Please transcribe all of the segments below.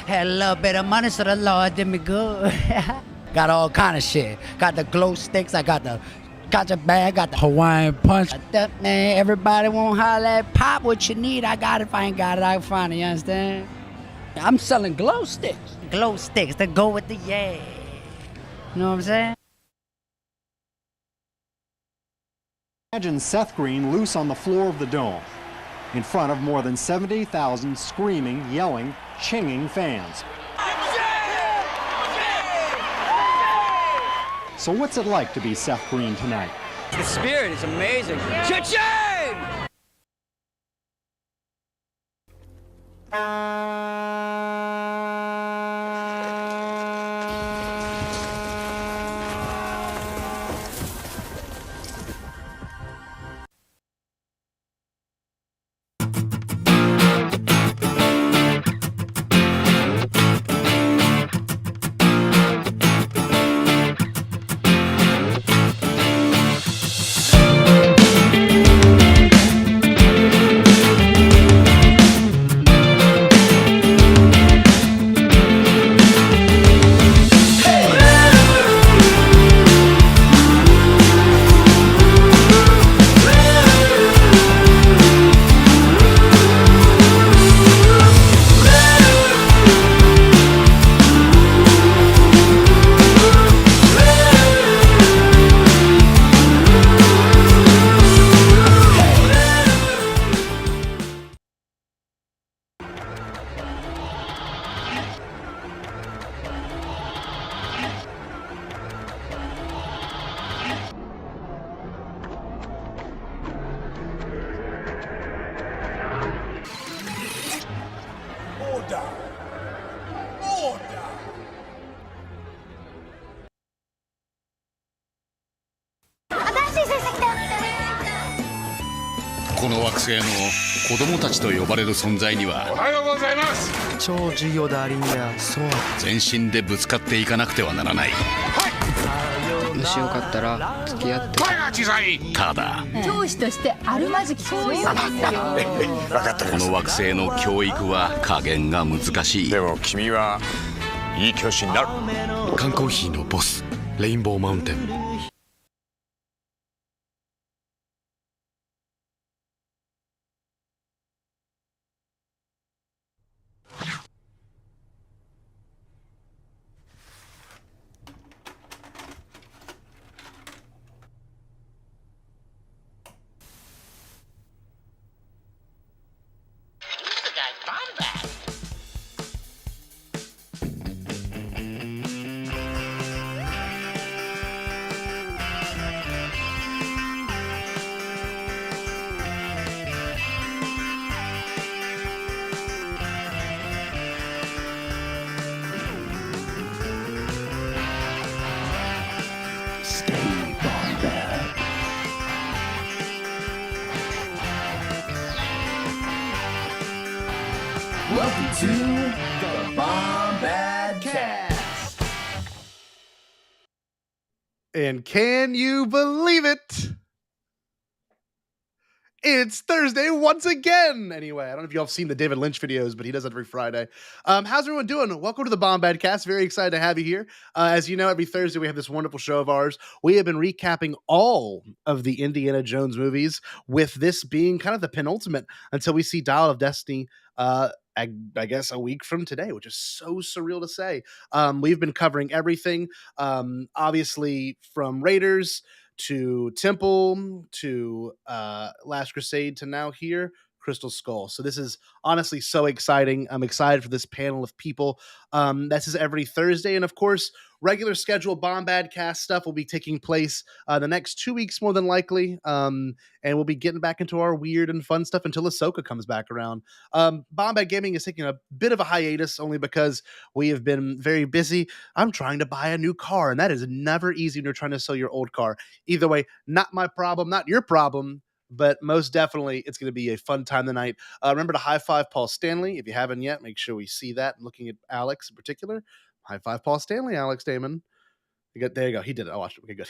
Had a little bit of money, so the Lord did me good. Got all kind of shit. Got the glow sticks. I got the gotcha bag. Got the Hawaiian punch. Man, everybody won't holler at Pop what you need. I got it. If I ain't got it, I can find it. You understand? I'm selling glow sticks. Glow sticks that go with the yeah. You know what I'm saying? Imagine Seth Green loose on the floor of the Dome in front of more than 70,000 screaming, yelling, chinging fans. So what's it like to be Seth Green tonight? The spirit is amazing. Cha-ching! Order! Order! この惑星の子供たちと呼ばれる存在にはおはようございます。超授業だリンダそう全身でぶつかっていかなくてはならない。もしよかったら付き合って声が小さい。ただ教師としてあるまじきそういうことですよ。分かっております。この惑星の教育は加減が難しい。でも君はいい教師になる。缶コーヒーのボスレインボーマウンテン。Welcome to the Bombadcast. And can you believe it? It's Thursday once again. Anyway, I don't know if y'all have seen the David Lynch videos, but he does it every Friday. How's everyone doing? Welcome to the Bombadcast. Very excited to have you here. As you know, every Thursday we have this wonderful show of ours. We have been recapping all of the Indiana Jones movies, with this being kind of the penultimate until we see Dial of Destiny. I guess a week from today, which is so surreal to say. We've been covering everything, obviously from Raiders to Temple to Last Crusade to now here, Crystal Skull. So this is honestly so exciting. I'm excited for this panel of people. This is every Thursday. And of course, regular scheduled Bombadcast stuff will be taking place the next 2 weeks, more than likely. And we'll be getting back into our weird and fun stuff until Ahsoka comes back around. Bombad Gaming is taking a bit of a hiatus only because we have been very busy. I'm trying to buy a new car, and that is never easy when you're trying to sell your old car. Either way, not my problem, not your problem. But most definitely, it's going to be a fun time tonight. Remember to high five Paul Stanley. If you haven't yet, make sure we see that. I'm looking at Alex in particular. High five Paul Stanley, Alex Damon. There you go. He did it. I watched it. Okay, good.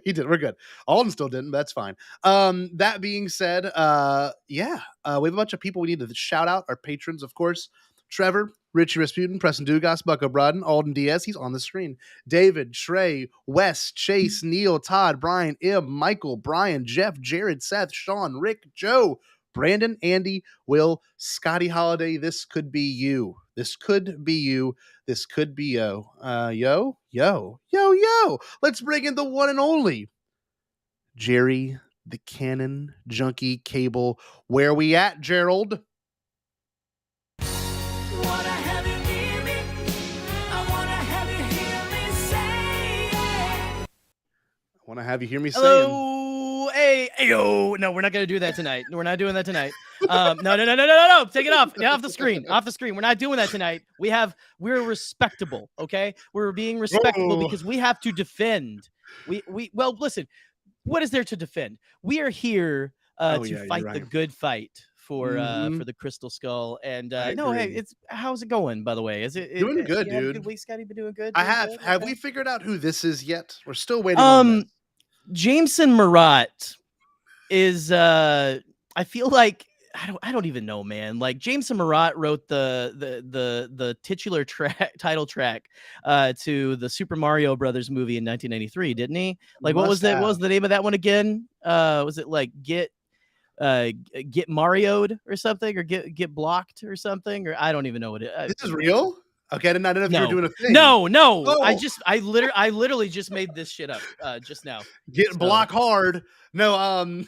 He did. We're good. Alden still didn't, but that's fine. That being said, we have a bunch of people we need to shout out. Our patrons, of course. Trevor, Richie Rasputin, Preston Dugas, Bucko Broden, Alden Diaz, he's on the screen. David, Trey, Wes, Chase, Neil, Todd, Brian, Im, Michael, Brian, Jeff, Jared, Seth, Sean, Rick, Joe, Brandon, Andy, Will, Scotty Holiday. This could be you. This could be you. This could be yo. Yo. Let's bring in the one and only Jerry, the Canon Junkie Cable. Where we at, Gerald? Want to have you hear me say hello, hey, yo. No, we're not gonna do that tonight. We're not doing that tonight. No. Take it off. Off the screen. Off the screen. We're not doing that tonight. We're respectable. Okay, we're being respectable because we have to defend. Well, listen. What is there to defend? We are here to fight the good fight for the Crystal Skull. And hey, how's it going? By the way, is it doing good, dude? Have a good week, Scotty. Been doing good. I have. Have we figured out who this is yet? We're still waiting. On this. Jameson Murat is I feel like I don't even know, man. Like Jameson Murat wrote the titular title track to the Super Mario Brothers movie in 1993, didn't he? Like what was the name of that one again? Was it like get Mario'd or something, or get blocked or something, or I don't even know what it is. This is real? Okay, I didn't know if you were doing a thing. No. Oh. I literally just made this shit up just now. Block hard. No,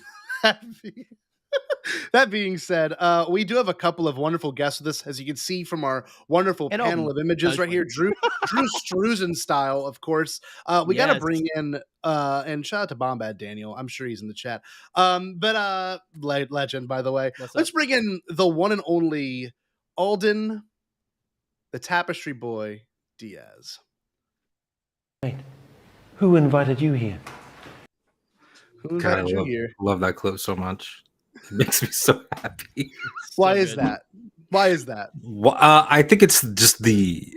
that being said, we do have a couple of wonderful guests with us, as you can see from our wonderful panel of images right here. Drew Struzan style, of course. We got to bring in, and shout out to Bombad Daniel. I'm sure he's in the chat. But legend, by the way. Let's bring in the one and only Alden, the Tapestry Boy, Diaz. Wait, who invited you here? Who invited you here? Love that clip so much. It makes me so happy. Why is that? Well, I think it's just the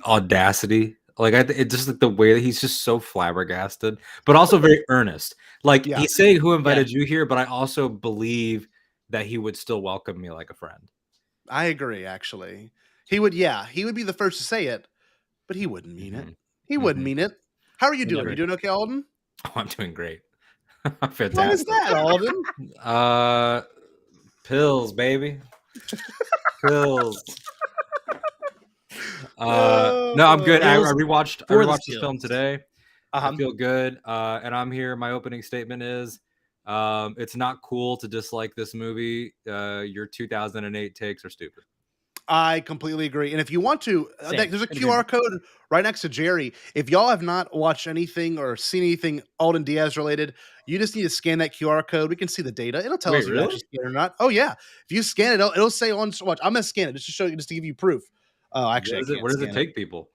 audacity. Like it's just like the way that he's just so flabbergasted, but also very earnest. Like he's saying, "Who invited you here?" But I also believe that he would still welcome me like a friend. I agree. Actually, he would. Yeah, he would be the first to say it, but he wouldn't mean it. He wouldn't mean it. How are you doing? You doing okay, Alden? Oh, I'm doing great. Fantastic. What is that, Alden? Pills, baby. Pills. No, I'm good. I rewatched this film today. I feel good. And I'm here. My opening statement is it's not cool to dislike this movie. Your 2008 takes are stupid. I completely agree. And if you want to, there's a QR code right next to Jerry. If y'all have not watched anything or seen anything Alden Diaz related, you just need to scan that QR code. We can see the data. It'll tell us if it's scan or not. Oh yeah. If you scan it, it'll say on watch. I'm gonna scan it just to show you, just to give you proof. Oh, actually, where does it take people?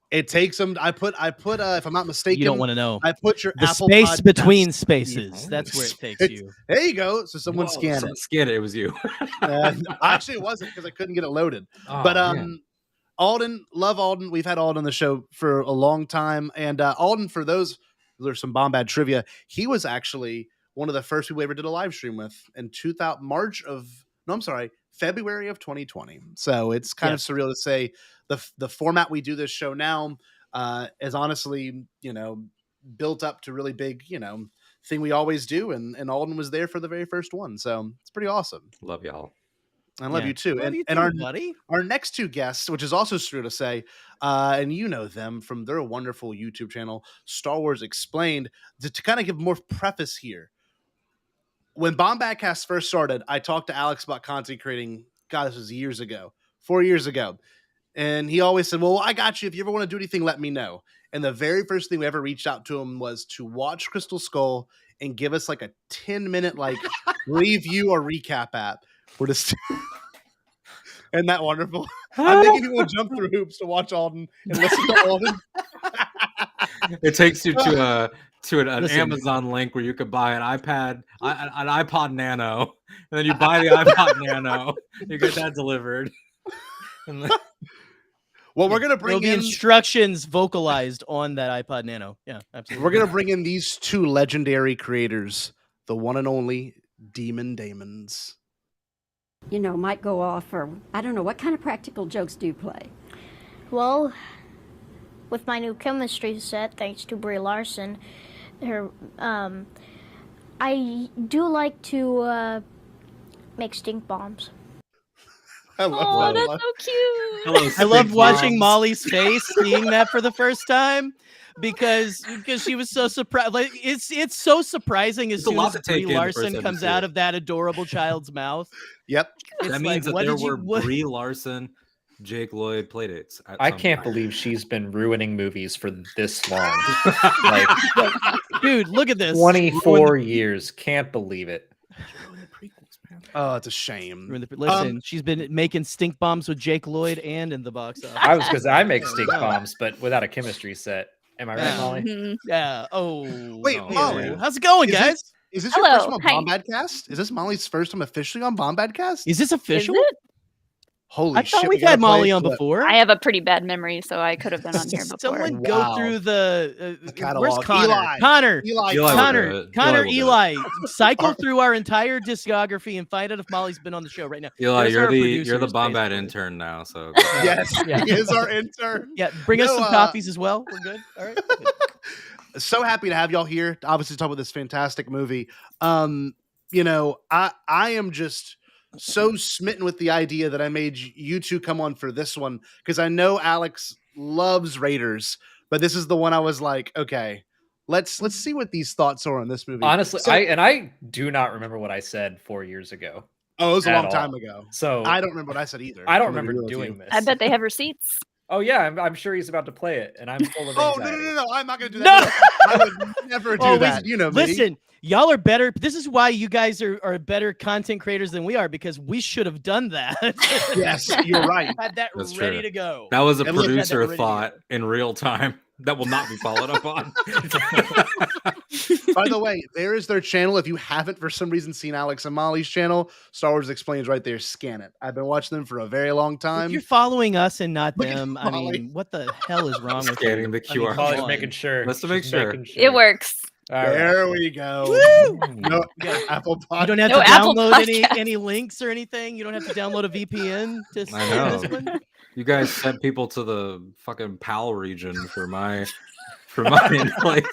It takes them. I put. If I'm not mistaken, you don't want to know. I put your the Apple space Podcast between spaces. That's where it takes you. There you go. So someone scan it. Scan it. It was you. Actually, it wasn't because I couldn't get it loaded. Oh, but man. Alden, love Alden. We've had Alden on the show for a long time, and Alden, for those, there's some Bombad trivia. He was actually one of the first people we ever did a live stream with in February of 2020. So it's kind of surreal to say the format we do this show now is honestly, built up to really big, thing we always do. And Alden was there for the very first one. So it's pretty awesome. Love y'all. I love you too. Love you and too, our next two guests, which is also true to say, and you know them from their wonderful YouTube channel, Star Wars Explained, to kind of give more preface here. When Bombadcast first started, I talked to Alex about content creating. God, this was 4 years ago. And he always said, well, I got you. If you ever want to do anything, let me know. And the very first thing we ever reached out to him was to watch Crystal Skull and give us like a 10-minute review or recap app. We're just isn't that wonderful? I'm making people jump through hoops to watch Alden and listen to Alden. It takes you to an Amazon link where you could buy an iPod Nano, and then you buy the iPod Nano, you get that delivered. Well, we're gonna bring in instructions vocalized on that iPod Nano. Yeah, absolutely. We're gonna bring in these two legendary creators, the one and only Damons. you know, might go off, or I don't know, what kind of practical jokes do you play? Well, with my new chemistry set, thanks to Brie Larson, I do like to make stink bombs. Oh, that's so cute. I love watching Mollie's face seeing that for the first time because she was so surprised. Like it's so surprising as soon as Brie Larson comes out of that adorable child's mouth. Yep. That means that there were Brie Larson, Jake Lloyd playdates. I can't believe she's been ruining movies for this long. Like, dude, look at this. 24 years. Can't believe it. Oh, it's a shame. Listen, she's been making stink bombs with Jake Lloyd and in the box office. I was because I make stink bombs, but without a chemistry set. Am I right, Molly? Yeah. Oh, wait, Molly, how's it going, guys? Is this your first time on Bombadcast? Is this Molly's first time officially on Bombadcast? Is this official? Is it? Holy I shit! thought we've had Molly on before. I have a pretty bad memory, so I could have been on here before. Someone go through the catalog. Where's Connor? Connor, Eli. Cycle through our entire discography and find out if Molly's been on the show right now. Eli, you're the Bombad intern now, so yes, he is our intern. Yeah, bring us some coffees as well. We're good. All right. So happy to have y'all here to obviously talk about this fantastic movie. You know, I am just so smitten with the idea that I made you two come on for this one because I know Alex loves Raiders, but this is the one I was like, okay, let's see what these thoughts are on this movie. Honestly, I do not remember what I said 4 years ago. Oh, it was a long time ago. So I don't remember what I said either. I don't remember doing this. I bet they have receipts. Oh yeah, I'm sure he's about to play it, and I'm full of anxiety. No! I'm not going to do that. No! I would never do that. You know, listen, y'all are better. This is why you guys are better content creators than we are because we should have done that. Yes, you're right. Had that ready to go. That was a producer thought in real time that will not be followed up on. By the way, there is their channel. If you haven't for some reason seen Alex and Molly's channel, Star Wars Explains right there. Scan it. I've been watching them for a very long time. If you're following us and not them, I mean, what the hell is wrong with scanning the QR? Molly's making sure. Let's make sure. It works. There we go. No Apple Podcast. You don't have to download any links or anything. You don't have to download a VPN to see this one. You guys sent people to the fucking PAL region for my like.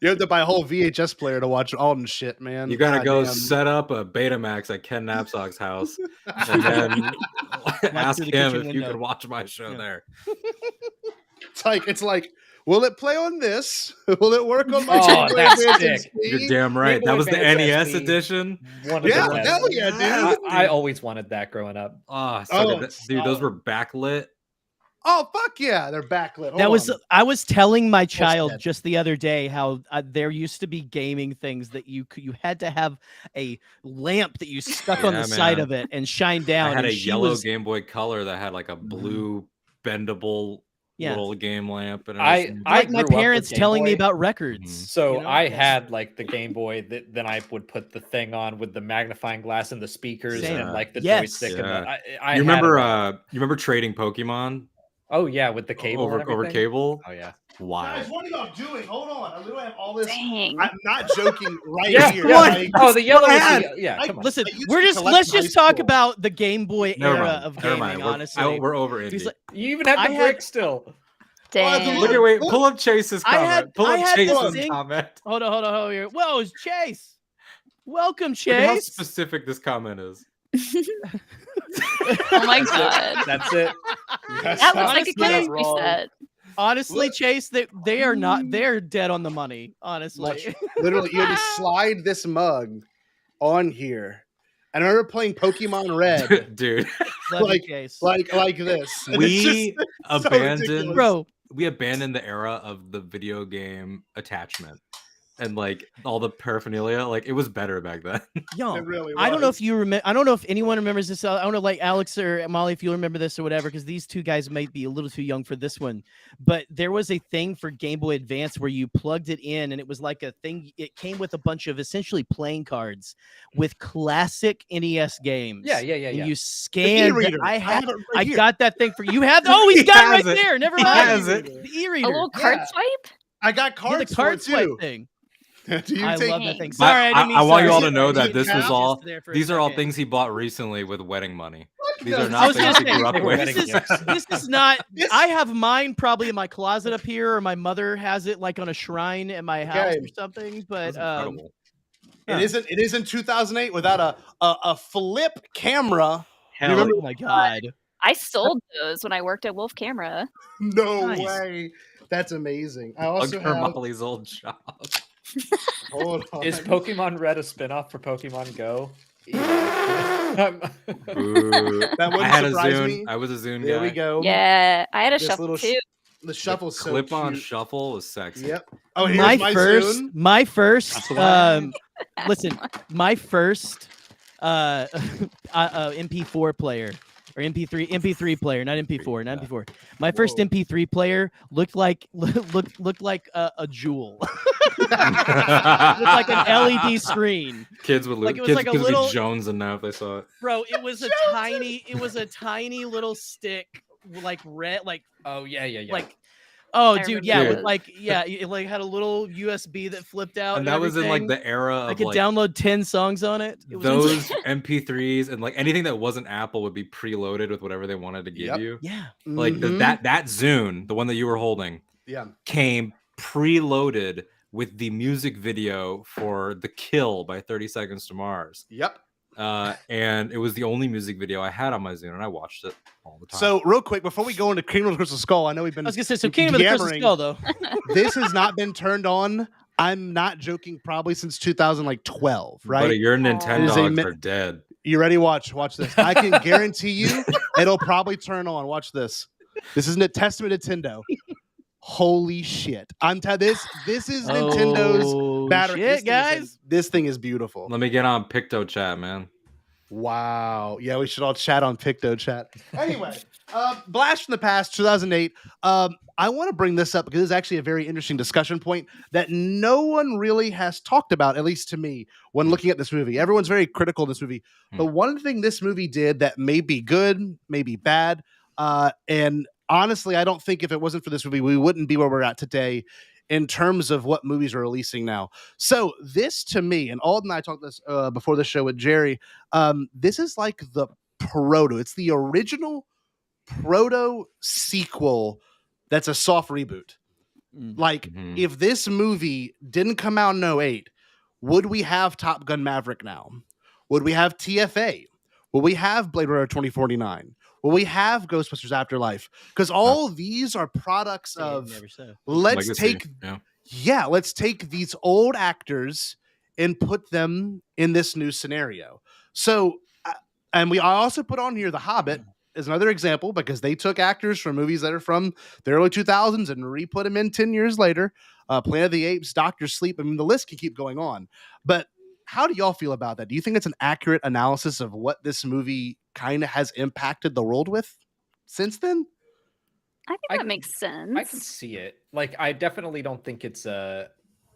You have to buy a whole VHS player to watch Alden shit, man. You gotta go set up a Betamax at Ken Knapsack's house and then ask him if you could watch my show there. It's like, will it play on this? Will it work on my? Oh, that's sick. You're damn right. That was the NES edition. Yeah, hell yeah, dude. I always wanted that growing up. Dude, those were backlit. Oh fuck yeah, they're backlit. I was telling my child just the other day how there used to be gaming things that you had to have a lamp that you stuck on the side of it and shine down. I had a yellow Game Boy Color that had like a blue bendable little game lamp. And I my parents telling me about records. So I had like the Game Boy that then I would put the thing on with the magnifying glass and the speakers and like the joystick. Yeah. And you remember trading Pokemon? Oh yeah, with the cable over cable. Oh yeah. Wow. Guys, what are y'all doing? Hold on. I literally have all this. Dang. I'm not joking right here. The yellow. Come on. Listen, let's just talk about the Game Boy era of gaming. Honestly, we're over indie. You even have the brick still. Dang. Pull up Chase's comment. Pull up Chase's comment. Hold on here. Whoa, it's Chase. Welcome, Chase. Look how specific this comment is. Oh my god. That's it. That looks like a chemistry set. Honestly, Chase, they are not. They're dead on the money. Honestly, Literally, you had to slide this mug on here. And I remember playing Pokemon Red, dude. like this. And We abandoned, bro. We abandoned the era of the video game attachment and like all the paraphernalia. Like it was better back then. Yo, It really I don't know was. if you remember. I don't know if anyone remembers this. I don't know, like Alex or Molly, if you remember this or whatever, because these two guys might be a little too young for this one. But there was a thing for Game Boy Advance where you plugged it in, and it was like a thing. It came with a bunch of essentially playing cards with classic NES games. Yeah. And you scanned. e-reader. I got that thing for you. Have he's got it right there. Never mind. Has it. The e-reader. A little card swipe? I got cards the card for it, too. swipe thing. I love that thing. Sorry, I didn't mean I want you all sorry. to know that Dude, this was just all. there for a These are all second. things he bought recently with wedding money. These no, are I not was gonna things he say, grew up with. this is not. I have mine probably in my closet up here, or my mother has it like on a shrine at my house or something. But It isn't 2008 without a flip camera. Do you remember? Oh my god! I sold those when I worked at Wolf Camera. No Nice. way. That's amazing. I Look also for have. Mollie's old job. Hold on. Is Pokemon Red a spinoff for Pokemon Go? That wouldn't I had a surprise Zune. me. I was a Zune There guy. we go. Yeah, I had a This shuffle little too. The shuffle's so Clip-on cute. shuffle was sexy. Yep. Oh, here's my Zune. my first. That's Listen, my first MP4 player or MP3 player, not MP4, not MP4. My first MP3 player looked like a jewel. Looked like an LED screen. Kids would Like it was kids, like a kids would little be Jones and now if they saw it. bro. It was a tiny little stick, like red, like Oh yeah. like. Oh, I dude, remember yeah, those. with like, yeah, it like had a little USB that flipped out, And that was in like everything. the era I of could like download 10 songs on it. It was those insane. MP3s and like anything that wasn't Apple would be preloaded with whatever they wanted to give Yep. you. Yeah. Like that Zune, the one that you were holding, Yeah. came preloaded with the music video for The Kill by 30 Seconds to Mars. Yep. And it was the only music video I had on my Zune, and I watched it all the time. So real quick before we go into Kingdom of the Crystal Skull, I know we've been. I was gonna say, so Kingdom of the Crystal yammering. Skull, though. This has not been turned on. I'm not joking. Probably since 2012, right? But your It Nintendogs is a mi- are dead. You ready? Watch this. I can guarantee you it'll probably turn on. Watch this. This isn't a testament to Nintendo. Holy shit! This is Nintendo's battery. Shit, guys. This thing is beautiful. Let me get on Picto Chat, man. Wow. Yeah, we should all chat on Picto Chat. Anyway, Blast from the Past, 2008. I want to bring this up because it's actually a very interesting discussion point that no one really has talked about, at least to me, when looking at this movie. Everyone's very critical of this movie. But one thing this movie did that may be good, may be bad, and honestly, I don't think if it wasn't for this movie, we wouldn't be where we're at today in terms of what movies are releasing now. So this to me, and Alden and I talked this before the show with Jerry, this is like the it's the original proto sequel that's a soft reboot. Like if this movie didn't come out in 08, would we have Top Gun Maverick now? Would we have TFA? Will we have Blade Runner 2049? Will we have Ghostbusters Afterlife? Because all these are products of let's Legacy. take Yeah. let's take these old actors and put them in this new scenario. So and I also put on here The Hobbit as another example because they took actors from movies that are from the early 2000s and re-put them in 10 years later. Planet of the Apes, Doctor Sleep. I mean, the list can keep going on. But how do y'all feel about that? Do you think it's an accurate analysis of what this movie kind of has impacted the world with since then? I think that makes sense. I can see it. Like, I definitely don't think it's a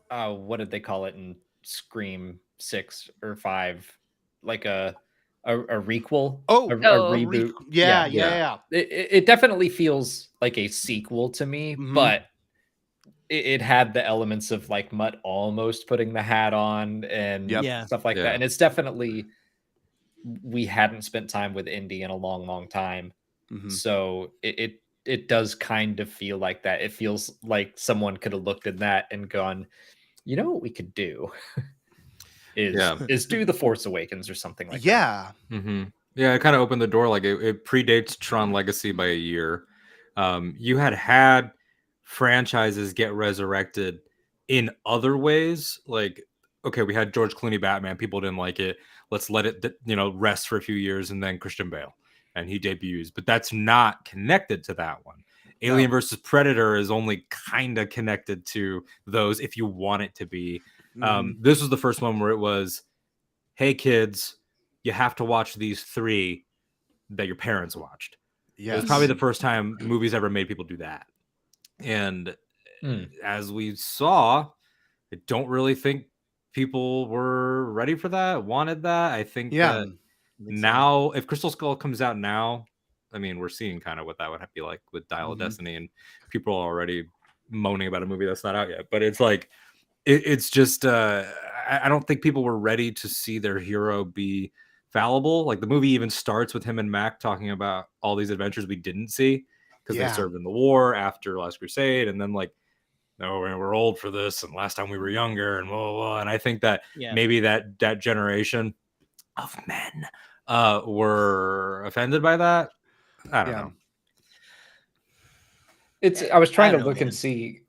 what did they call it in Scream 6 or 5? Like a requel? Oh, a reboot. Yeah. It definitely feels like a sequel to me, but it had the elements of like Mutt almost putting the hat on and stuff like that. And it's definitely, we hadn't spent time with Indy in a long, long time. So it does kind of feel like that. It feels like someone could have looked at that and gone, you know what we could do is do The Force Awakens or something like that. Yeah, it kind of opened the door. Like it predates Tron Legacy by a year. You had franchises get resurrected in other ways. Like, okay, we had George Clooney Batman. People didn't like it. Let's let it, rest for a few years, and then Christian Bale, and he debuts. But that's not connected to that one. Alien versus Predator is only kind of connected to those if you want it to be. This was the first one where it was, hey kids, you have to watch these 3 that your parents watched. It was probably the first time movies ever made people do that. And as we saw, I don't really think people were ready for that, wanted that. I think that now, if Crystal Skull comes out now, I mean, we're seeing kind of what that would be like with Dial of Destiny, and people are already moaning about a movie that's not out yet. But it's like, it's just I don't think people were ready to see their hero be fallible. Like the movie even starts with him and Mac talking about all these adventures we didn't see because they served in the war after Last Crusade, and then like, no, we're old for this, and last time we were younger, and blah, blah, blah. And I think that maybe that generation of men were offended by that. I don't know. I was trying to look and see,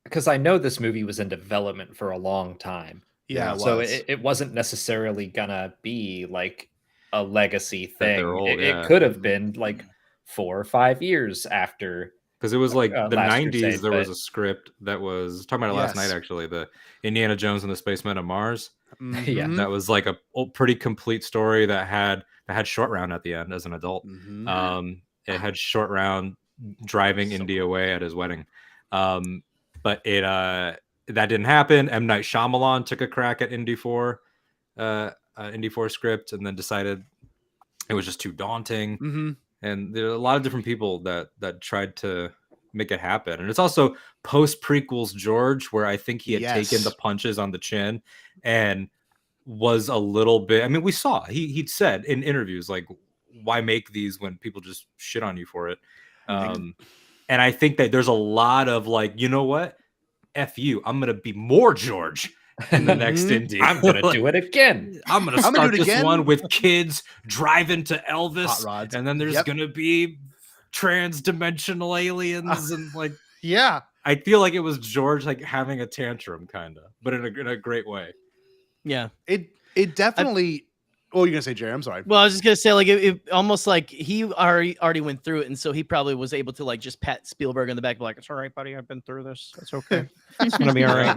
because I know this movie was in development for a long time. Yeah, so it wasn't necessarily gonna be like a legacy thing. It could have been like 4 or 5 years after. Because it was like the Last 90s, Crusade, there was a script that was talking about it last night, actually, the Indiana Jones and the Spacemen of Mars. Yeah, that was like a pretty complete story that had Short Round at the end as an adult. It had Short Round driving Indy away at his wedding, but it that didn't happen. M. Night Shyamalan took a crack at Indy 4 script and then decided it was just too daunting. And there are a lot of different people that tried to make it happen. And it's also post prequels George, where I think he had taken the punches on the chin and was a little bit. I mean, we saw he'd said in interviews like, "Why make these when people just shit on you for it?" And I think that there's a lot of like, you know what, F you, I'm gonna be more George in the next Indy. I'm gonna do it again. I'm gonna start this one with kids driving to Elvis, Hot rods. and then there's gonna be trans-dimensional aliens and like, I feel like it was George like having a tantrum, kind of, but in a great way. Yeah, it definitely. Oh, you're gonna say, Jerry? I'm sorry. Well, I was just gonna say, like, it almost like he already went through it, and so he probably was able to like just pat Spielberg on the back, like, "It's all right, buddy. I've been through this. It's okay. It's gonna be all right.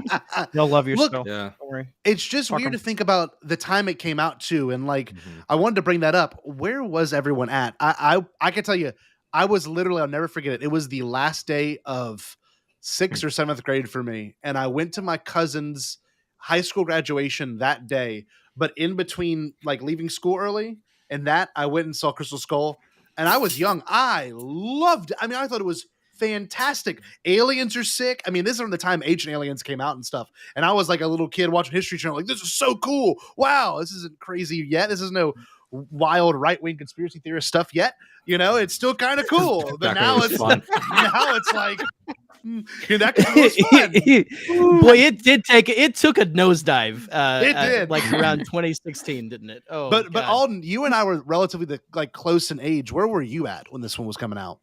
You'll love your still. Yeah. Don't worry." It's just weird to think about the time it came out too, and like I wanted to bring that up. Where was everyone at? I can tell you, I was literally, I'll never forget it. It was the last day of 6th or 7th grade for me, and I went to my cousin's high school graduation that day. But in between, like leaving school early and that, I went and saw Crystal Skull, and I was young. I loved it. I mean, I thought it was fantastic. Aliens are sick. I mean, this is from the time Ancient Aliens came out and stuff. And I was like a little kid watching History Channel, like, this is so cool. Wow, this isn't crazy yet. This is no wild right-wing conspiracy theorist stuff yet. You know, it's still kind of cool. But now it's fun. Now it's like, that was fun. Boy, it took a nosedive. It did, like around 2016, didn't it? Oh, but God. Alden, you and I were relatively close in age. Where were you at when this one was coming out?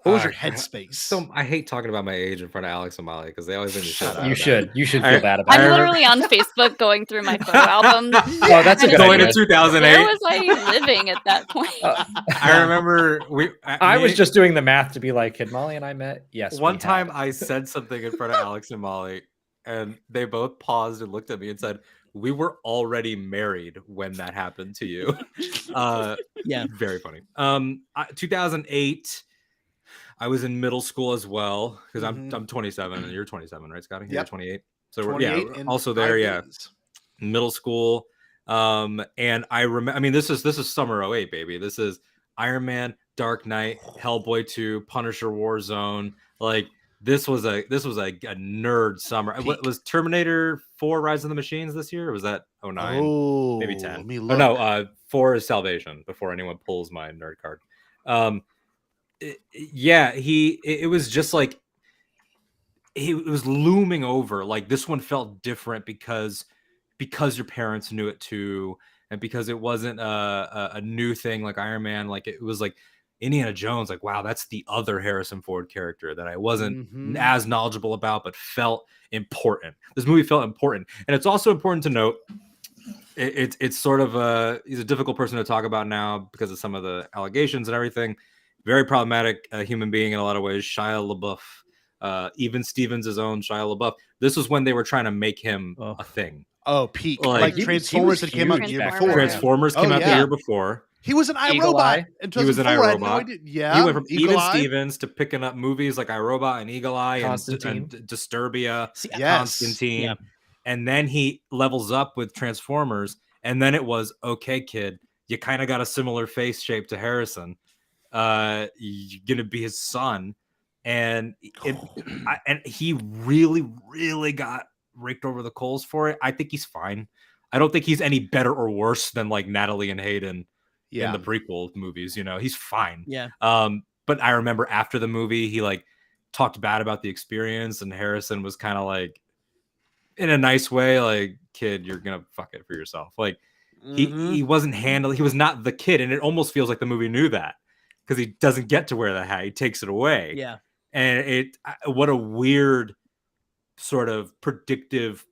What was your headspace? So I hate talking about my age in front of Alex and Mollie because they always make me shut up. You should feel bad about it. I'm literally on Facebook going through my photo album. Oh, that's a good going idea. to 2008. Where was I living at that point? I remember I was just doing the math to be like, had Mollie and I met? Yes. One time I said something in front of Alex and Mollie, and they both paused and looked at me and said, "We were already married when that happened to you." Yeah, very funny. 2008. I was in middle school as well because I'm 27 and you're 27, right, Scotty? You're 28. So we're also there. Middle school. And I remember. I mean, this is summer 2008, baby. This is Iron Man, Dark Knight, Hellboy 2, Punisher, Warzone. Like this was a nerd summer. Was Terminator 4 Rise of the Machines this year? Or was that 2009? Oh, maybe 10. Oh no, 4 is Salvation. Before anyone pulls my nerd card. It was just like it was looming over. Like this one felt different because your parents knew it too, and because it wasn't a new thing like Iron Man. Like it was like Indiana Jones. Like, wow, that's the other Harrison Ford character that I wasn't as knowledgeable about, but felt important. This movie felt important, and it's also important to note. It's sort of he's a difficult person to talk about now because of some of the allegations and everything. Very problematic human being in a lot of ways. Shia LaBeouf, even Stevens' own Shia LaBeouf. This was when they were trying to make him a thing. Oh, peak! Like Transformers that came out the year before. Transformers came out the year before. He was an iRobot. He was an iRobot. Yeah, he went from Even Stevens to picking up movies like iRobot and Eagle Eye and Disturbia, Constantine, and then he levels up with Transformers. And then it was, okay, kid, you kind of got a similar face shape to Harrison. You're gonna be his son, and he really got raked over the coals for it. I think he's fine. I don't think he's any better or worse than like Natalie and Hayden in the prequel movies. You know, he's fine. Yeah. But I remember after the movie, he like talked bad about the experience, and Harrison was kind of like, in a nice way, like, kid, you're gonna fuck it for yourself. Like, he wasn't handling. He was not the kid, and it almost feels like the movie knew that because he doesn't get to wear the hat. He takes it away. Yeah. And what a weird sort of predictive,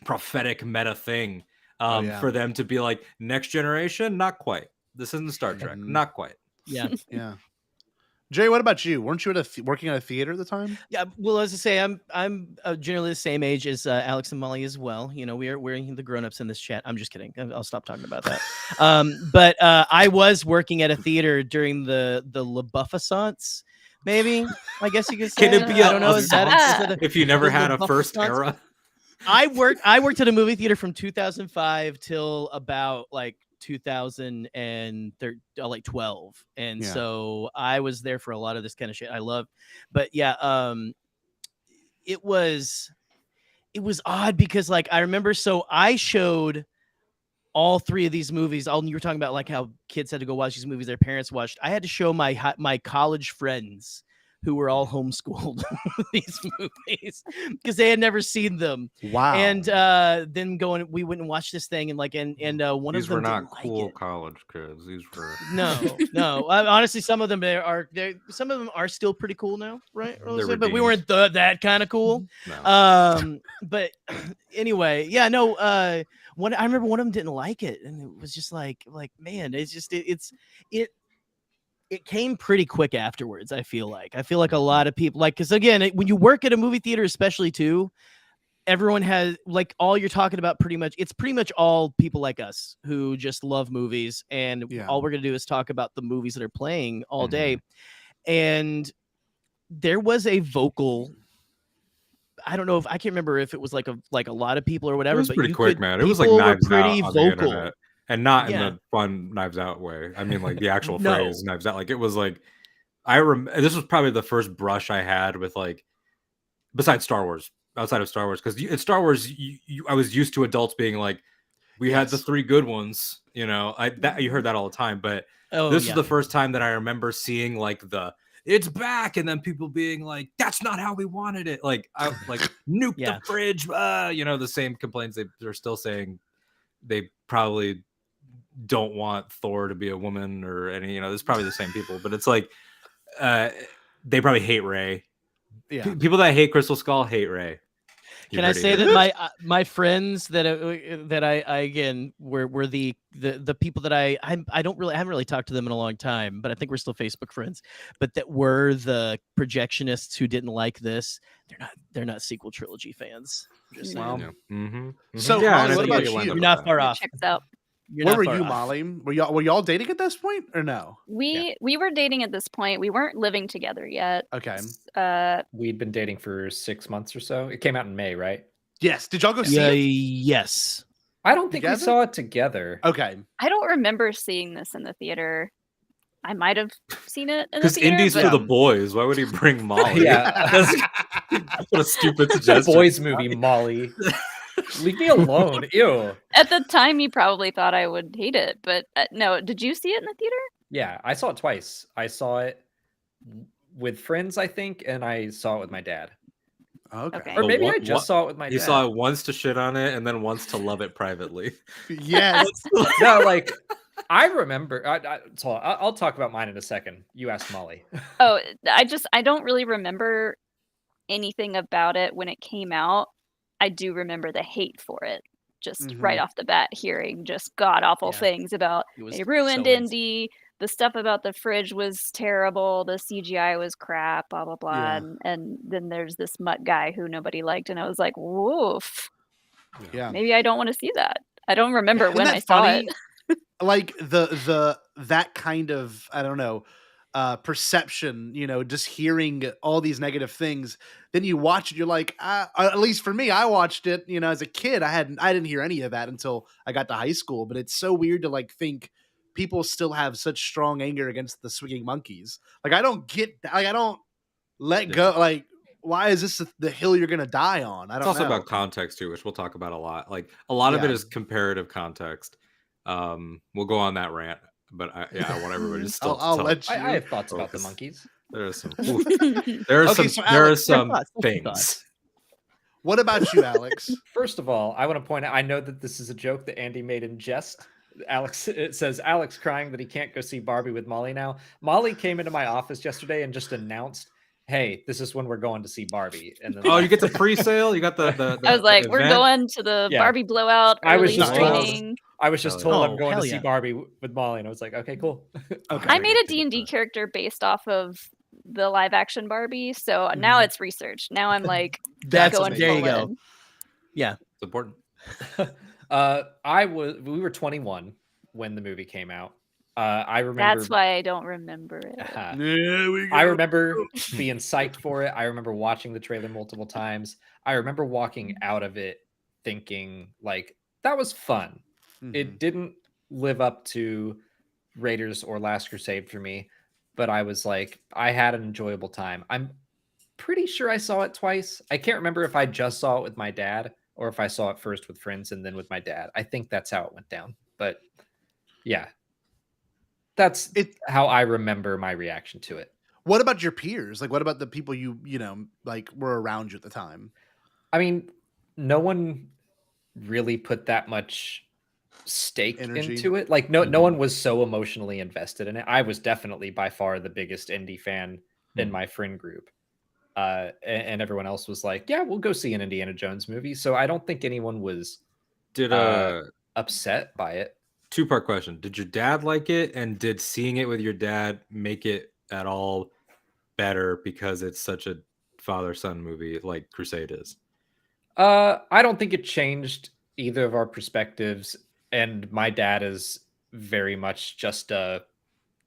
prophetic meta thing for them to be like, next generation, not quite. This isn't Star Trek, not quite. Yeah. Yeah. Jay, what about you? Weren't you working at a theater at the time? Yeah, well, as I say, I'm generally the same age as Alex and Mollie as well. You know, we're the grown-ups in this chat. I'm just kidding. I'll stop talking about that. But I was working at a theater during the LaBeouf-assance, maybe. I guess you could say. Can it be? I don't know. Is that if you never had a first era? I worked at a movie theater from 2005 till about like 2012, and so I was there for a lot of this kind of shit I love. But yeah, it was odd because like I remember, so I showed all three of these movies. You were talking about like how kids had to go watch these movies their parents watched. I had to show my college friends who were all homeschooled these movies because they had never seen them. Wow. And then we went and watched this thing, and one These of them were not didn't cool like it. college kids. These were No. Honestly, some of them some of them are still pretty cool now, right? But we weren't that kind of cool. No. But anyway, yeah, no. I remember one of them didn't like it, and it was just like man, it's just it came pretty quick afterwards. I feel like a lot of people, like, because again, when you work at a movie theater, especially too, everyone has like all you're talking about pretty much all people like us who just love movies, and all we're gonna do is talk about the movies that are playing all day. And there was a vocal, I don't know, if I can't remember if it was like a lot of people or whatever. It was but pretty quick, man. It was like Knives Out on the internet. And not in the fun Knives Out way. I mean, like the actual phrase Knives Out. Like it was like, this was probably the first brush I had with like, besides Star Wars, outside of Star Wars, because in Star Wars, I was used to adults being like, we had the three good ones. You know, you heard that all the time. But this is the first time that I remember seeing like it's back, and then people being like, that's not how we wanted it. Like nuke the fridge. You know, the same complaints they're still saying. They probably don't want Thor to be a woman or any, you know, it's probably the same people, but it's like they probably hate Rey. Yeah. People that hate Crystal Skull hate Rey. Can I say that my friends that I again were the people that I haven't really talked to them in a long time, but I think we're still Facebook friends, but that were the projectionists who didn't like this. They're not sequel trilogy fans. Just wow. So Mollie, what about you? You're not far off. Checks out. Where were you, Mollie? Were y'all dating at this point or no? We were dating at this point. We weren't living together yet. Okay. We'd been dating for 6 months or so. It came out in May, right? Yes. Did y'all go see it? Yes. I don't think we saw it together. Okay. I don't remember seeing this in the theater. I might have seen it in the because theater. Indy's for the boys. Why would he bring Mollie? What a stupid It's suggestion. a boys movie, Mollie. Leave me alone. Ew. At the time, you probably thought I would hate it, but no. Did you see it in the theater? Yeah, I saw it twice. I saw it with friends, I think, and I saw it with my dad. Okay. Or maybe I just saw it with my dad. You saw it once to shit on it and then once to love it privately. Yes. No, like I remember. So I'll talk about mine in a second. You asked Mollie. Oh, I don't really remember anything about it when it came out. I do remember the hate for it. Just right off the bat, hearing just god awful things about they ruined Indy. The stuff about the fridge was terrible. The CGI was crap. Blah blah blah. Yeah. And then there's this mutt guy who nobody liked, and I was like, woof. Yeah. Maybe I don't want to see that. I don't remember Isn't when that I saw funny? it. Like that kind of, I don't know, perception, you know, just hearing all these negative things, then you watch it, you're like, at least for me, I watched it, you know, as a kid, I didn't hear any of that until I got to high school. But it's so weird to like think people still have such strong anger against the swinging monkeys. Like I don't get, like I don't let go. Like why is this the hill you're gonna die on? I don't It's also know. about context too, which we'll talk about a lot. Like a lot of it is comparative context. We'll go on that rant, but I want everybody to still. I'll let you. I have thoughts about the monkeys. There are some. There are some things. What about you, Alex? First of all, I want to point out, I know that this is a joke that Andy made in jest. It says Alex crying that he can't go see Barbie with Mollie now. Mollie came into my office yesterday and just announced, "Hey, this is when we're going to see Barbie." And then you get the pre-sale. You got the I was like, the we're event? going to the Barbie blowout. I was early just told. screening. I was just told I'm going hell to see yeah. Barbie with Mollie, and I was like, okay, cool. I made a D&D character based off of the live action Barbie, so now it's research. Now I'm like, That's going there you full go. in. Yeah, It's important. We were 21 when the movie came out. I remember. That's why I don't remember it. I remember being psyched for it. I remember watching the trailer multiple times. I remember walking out of it thinking like that was fun. It didn't live up to Raiders or Last Crusade for me, but I was like, I had an enjoyable time. I'm pretty sure I saw it twice. I can't remember if I just saw it with my dad or if I saw it first with friends and then with my dad. I think that's how it went down. But yeah, that's how I remember my reaction to it. What about your peers? Like, what about the people you know, like were around you at the time? I mean, no one really put that much stake into it. Like no one was so emotionally invested in it. I was definitely by far the biggest indie fan in my friend group. And everyone else was like, yeah, we'll go see an Indiana Jones movie. So I don't think anyone was upset by it. Two-part question. Did your dad like it? And did seeing it with your dad make it at all better because it's such a father-son movie like Crusade is? I don't think it changed either of our perspectives. And my dad is very much just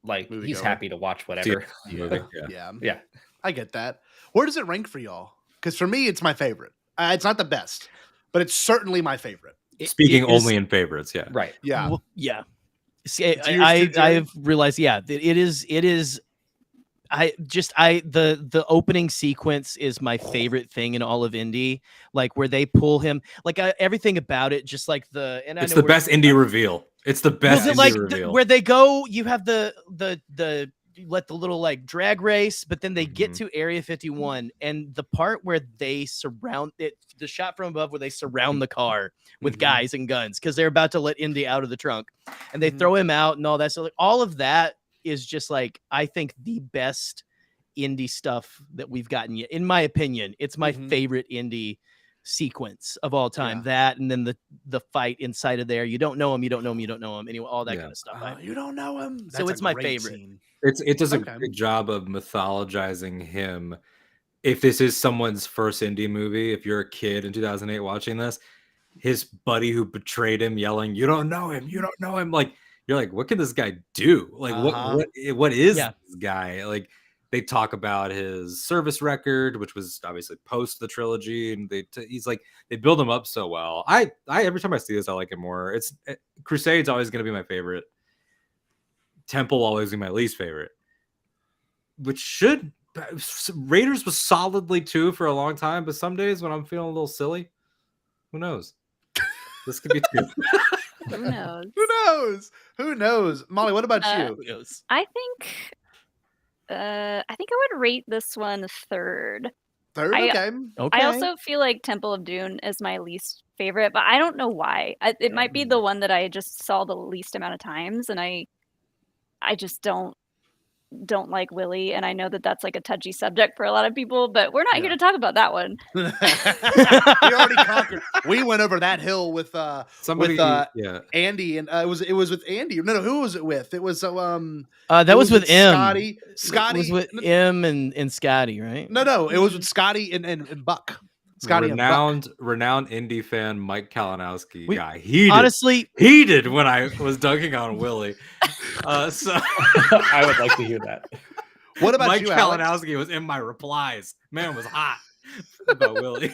like Movie he's goer. happy to watch whatever. Yeah. I get that. Where does it rank for y'all? Because for me, it's my favorite. It's not the best, but it's certainly my favorite. Speaking only in favorites, yeah. Right. Yeah. Well, yeah. See, I've realized, yeah, that it is. The opening sequence is my favorite thing in all of indie. Like where they pull him, like everything about it, just like it's the best indie reveal. It's the best indie reveal. Where they go, you have the you let the little like drag race, but then they get to Area 51, and the part where they surround it, the shot from above where they surround the car with guys and guns because they're about to let Indy out of the trunk, and they throw him out and all that. So like, all of that is just like, I think the best indie stuff that we've gotten yet. In my opinion, it's my favorite indie sequence of all time. That, and then the fight inside of there. You don't know him. Anyway, all that kind of stuff. You don't know him. So it's my favorite. Scene. It does a good job of mythologizing him. If this is someone's first indie movie, if you're a kid in 2008 watching this, his buddy who betrayed him yelling, "You don't know him. You don't know him." Like, you're like, what can this guy do? Like, what is this guy? Like, they talk about his service record, which was obviously post the trilogy, and he's like, they build him up so well. I every time I see this, I like it more. Crusade's always going to be my favorite. Temple will always be my least favorite. Raiders was solidly 2 for a long time, but some days when I'm feeling a little silly, who knows? This could be 2. Who knows? Mollie, what about you? I think I would rate this one third. Okay. I also feel like Temple of Dune is my least favorite, but I don't know why. It might be the one that I just saw the least amount of times, and I just don't like Willie, and I know that that's like a touchy subject for a lot of people, but we're not here to talk about that one. We already conquered. We went over that hill with Andy, and it was with Andy. No, who was it with? It was that was with M. Scotty. It was with M and Scotty, right? No, it was with Scotty and Buck. Renowned indie fan Mike Kalinowski guy. Heated when I was dunking on Willie. So I would like to hear that. What about Mike you, Kalinowski was in my replies. Man was hot about Willie.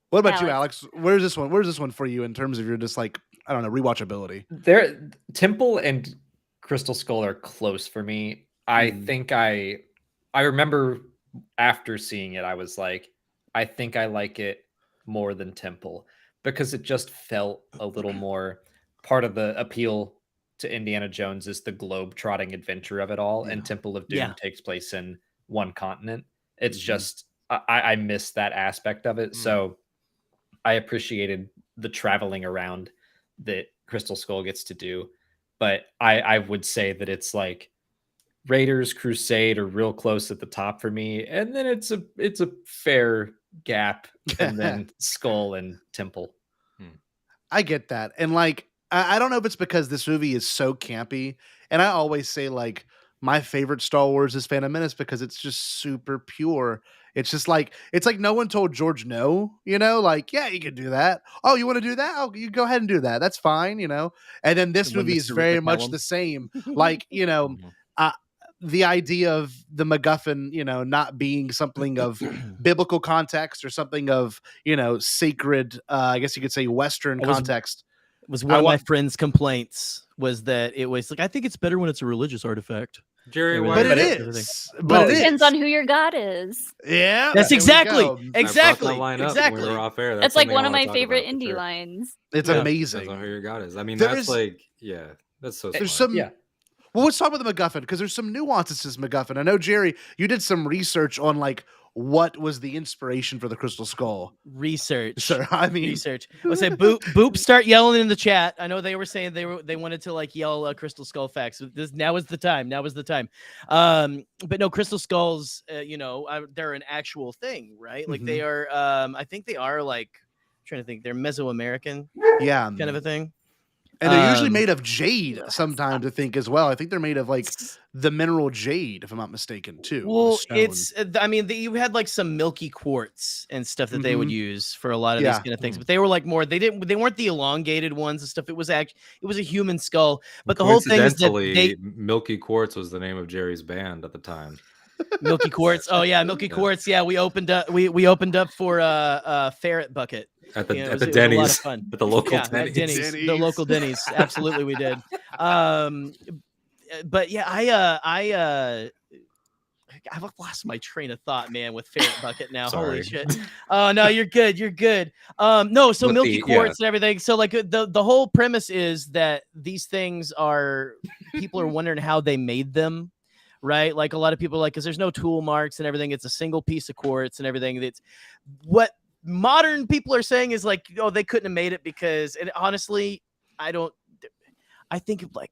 What about you, Alex? Where's this one for you in terms of your just like, I don't know, rewatchability? Temple and Crystal Skull are close for me. I think I remember after seeing it, I was like, I think I like it more than Temple, because it just felt a little more part of the appeal to Indiana Jones is the globe-trotting adventure of it all, and Temple of Doom takes place in one continent. It's just I miss that aspect of it. So I appreciated the traveling around that Crystal Skull gets to do. But I would say that it's like Raiders, Crusade are real close at the top for me, and then it's a fair gap, and then Skull and Temple. I get that. And like, I don't know if it's because this movie is so campy. And I always say, like, my favorite Star Wars is Phantom Menace because it's just super pure. It's just like, it's like no one told George no, you know, like, yeah, you can do that. Oh, you want to do that? Oh, you go ahead and do that. That's fine, you know. And then this movie is very much the same. Like, you know, the idea of the MacGuffin, you know, not being something of biblical context or something of, you know, sacred, I guess you could say Western context. Was one of my friends' complaints was that it was like, I think it's better when it's a religious artifact. Jerry, but it is. Well, it depends on who your god is. Yeah, that's exactly. Exactly. That's like one of my favorite indie lines. It's amazing. Depends on who your god is. I mean, that's like, that's so. There's some. Well, let's talk about the MacGuffin because there's some nuances to this MacGuffin. I know, Jerry, you did some research on like what was the inspiration for the Crystal Skull. Research. Sure, I mean research. I would say boop start yelling in the chat. I know they were saying they wanted to like yell Crystal Skull facts. Now is the time. But no, Crystal Skulls, you know, they're an actual thing, right? Like they are. I think they are like, I'm trying to think. They're Mesoamerican. Yeah, kind of a thing. And they're usually made of jade sometimes, I think, as well. I think they're made of like the mineral jade, if I'm not mistaken, too. Well, it's, I mean, you had like some milky quartz and stuff that they would use for a lot of these kind of things, but they were like more, they weren't the elongated ones and stuff. It was a human skull. But the whole thing is that Milky Quartz was the name of Jerry's band at the time. Milky Quartz. Oh yeah, Milky Quartz. Yeah, we opened up for a ferret bucket. At the Denny's, at the local Denny's. The local Denny's. Absolutely, we did. But yeah, I've lost my train of thought, man, with ferret bucket now. Holy shit! Oh no, you're good. You're good. No, so Milky Quartz and everything. So like the whole premise is that these things are people are wondering how they made them. Right, like a lot of people are like, because there's no tool marks and everything. It's a single piece of quartz and everything. That's what modern people are saying is like, oh, they couldn't have made it because. And honestly, I think like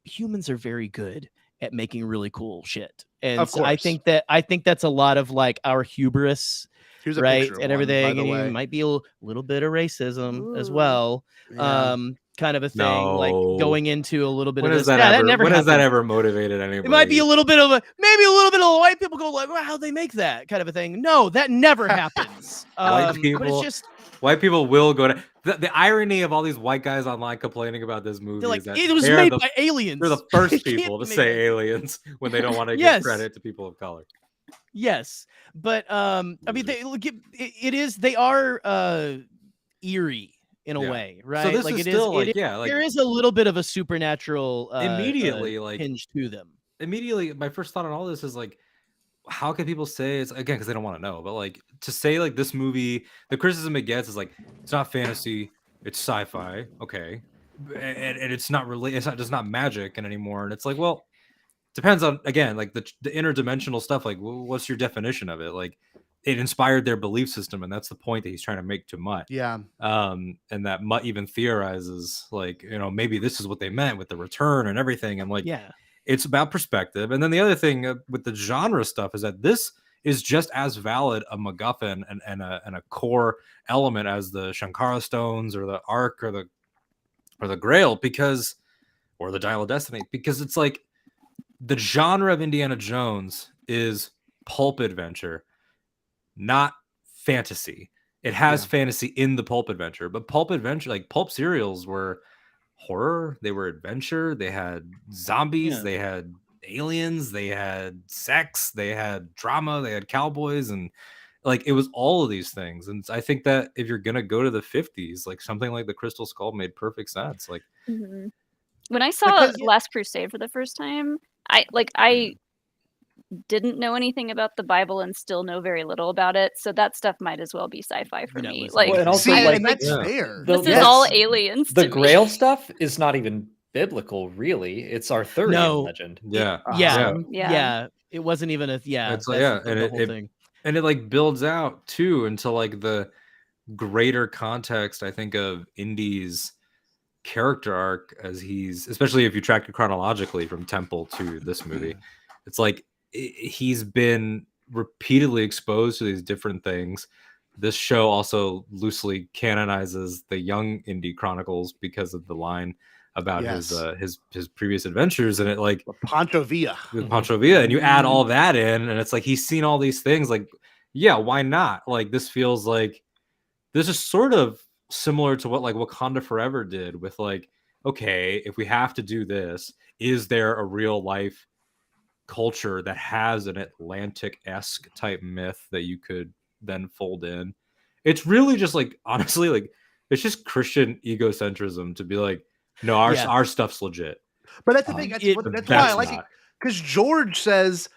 humans are very good at making really cool shit, and so I think that's a lot of like our hubris. Here's a right, picture of and one, everything, by the and way. it might be a little bit of racism as well. Yeah. Kind of a thing, like going into a little bit When of has this. that That has that ever motivated anybody? It might be a little bit of maybe a little bit of white people go like, well, how'd they make that kind of a thing? No, that never happens. But it's just white people will go to the irony of all these white guys online complaining about this movie. like, is that it was made by aliens. They're the first people to say aliens when they don't want to give credit to people of color. Yes, but I mean, they are eerie in a way, right? So this like is it still is, like, like there is a little bit of a supernatural immediately like hinge to them. Immediately, my first thought on all this is like, how can people say it's again because they don't want to know, but like to say like this movie, the criticism it gets is like it's not fantasy, it's sci-fi, okay, and it's not really, it's not magic anymore, and it's like, well, depends on again like the interdimensional stuff. Like, what's your definition of it? Like, it inspired their belief system, and that's the point that he's trying to make to Mutt. Yeah. And that Mutt even theorizes, like, you know, maybe this is what they meant with the return and everything. And like, it's about perspective. And then the other thing with the genre stuff is that this is just as valid a MacGuffin and a core element as the Shankara stones or the Ark or the Grail or the Dial of Destiny, because it's like the genre of Indiana Jones is pulp adventure, not fantasy. It has fantasy in the pulp adventure, but pulp adventure, like pulp serials, were horror, they were adventure, they had zombies, they had aliens, they had sex, they had drama, they had cowboys, and like it was all of these things. And I think that if you're gonna go to the 50s, like something like the Crystal Skull made perfect sense. Like when I saw Last Crusade for the first time, I didn't know anything about the Bible and still know very little about it. So that stuff might as well be sci-fi for me. Like, well, and also, and that's fair. This is all aliens. The to Grail me. stuff is not even biblical, really. It's Arthurian legend. Yeah. It wasn't even a It's that's and the whole it thing. and it like builds out too into like the greater context, I think, of Indy's character arc, as he's, especially if you track it chronologically from Temple to this movie, it's like he's been repeatedly exposed to these different things. This show also loosely canonizes the young Indy Chronicles because of the line about his previous adventures, and it like Pancho Villa, and you add all that in, and it's like he's seen all these things. Like, yeah, why not? Like, this feels like this is sort of similar to what like Wakanda Forever did with like, okay, if we have to do this, is there a real life culture that has an Atlantic-esque type myth that you could then fold in? It's really just like, honestly, like it's just Christian egocentrism to be like, no, our stuff's legit. But that's the thing. That's why I like it, because George says,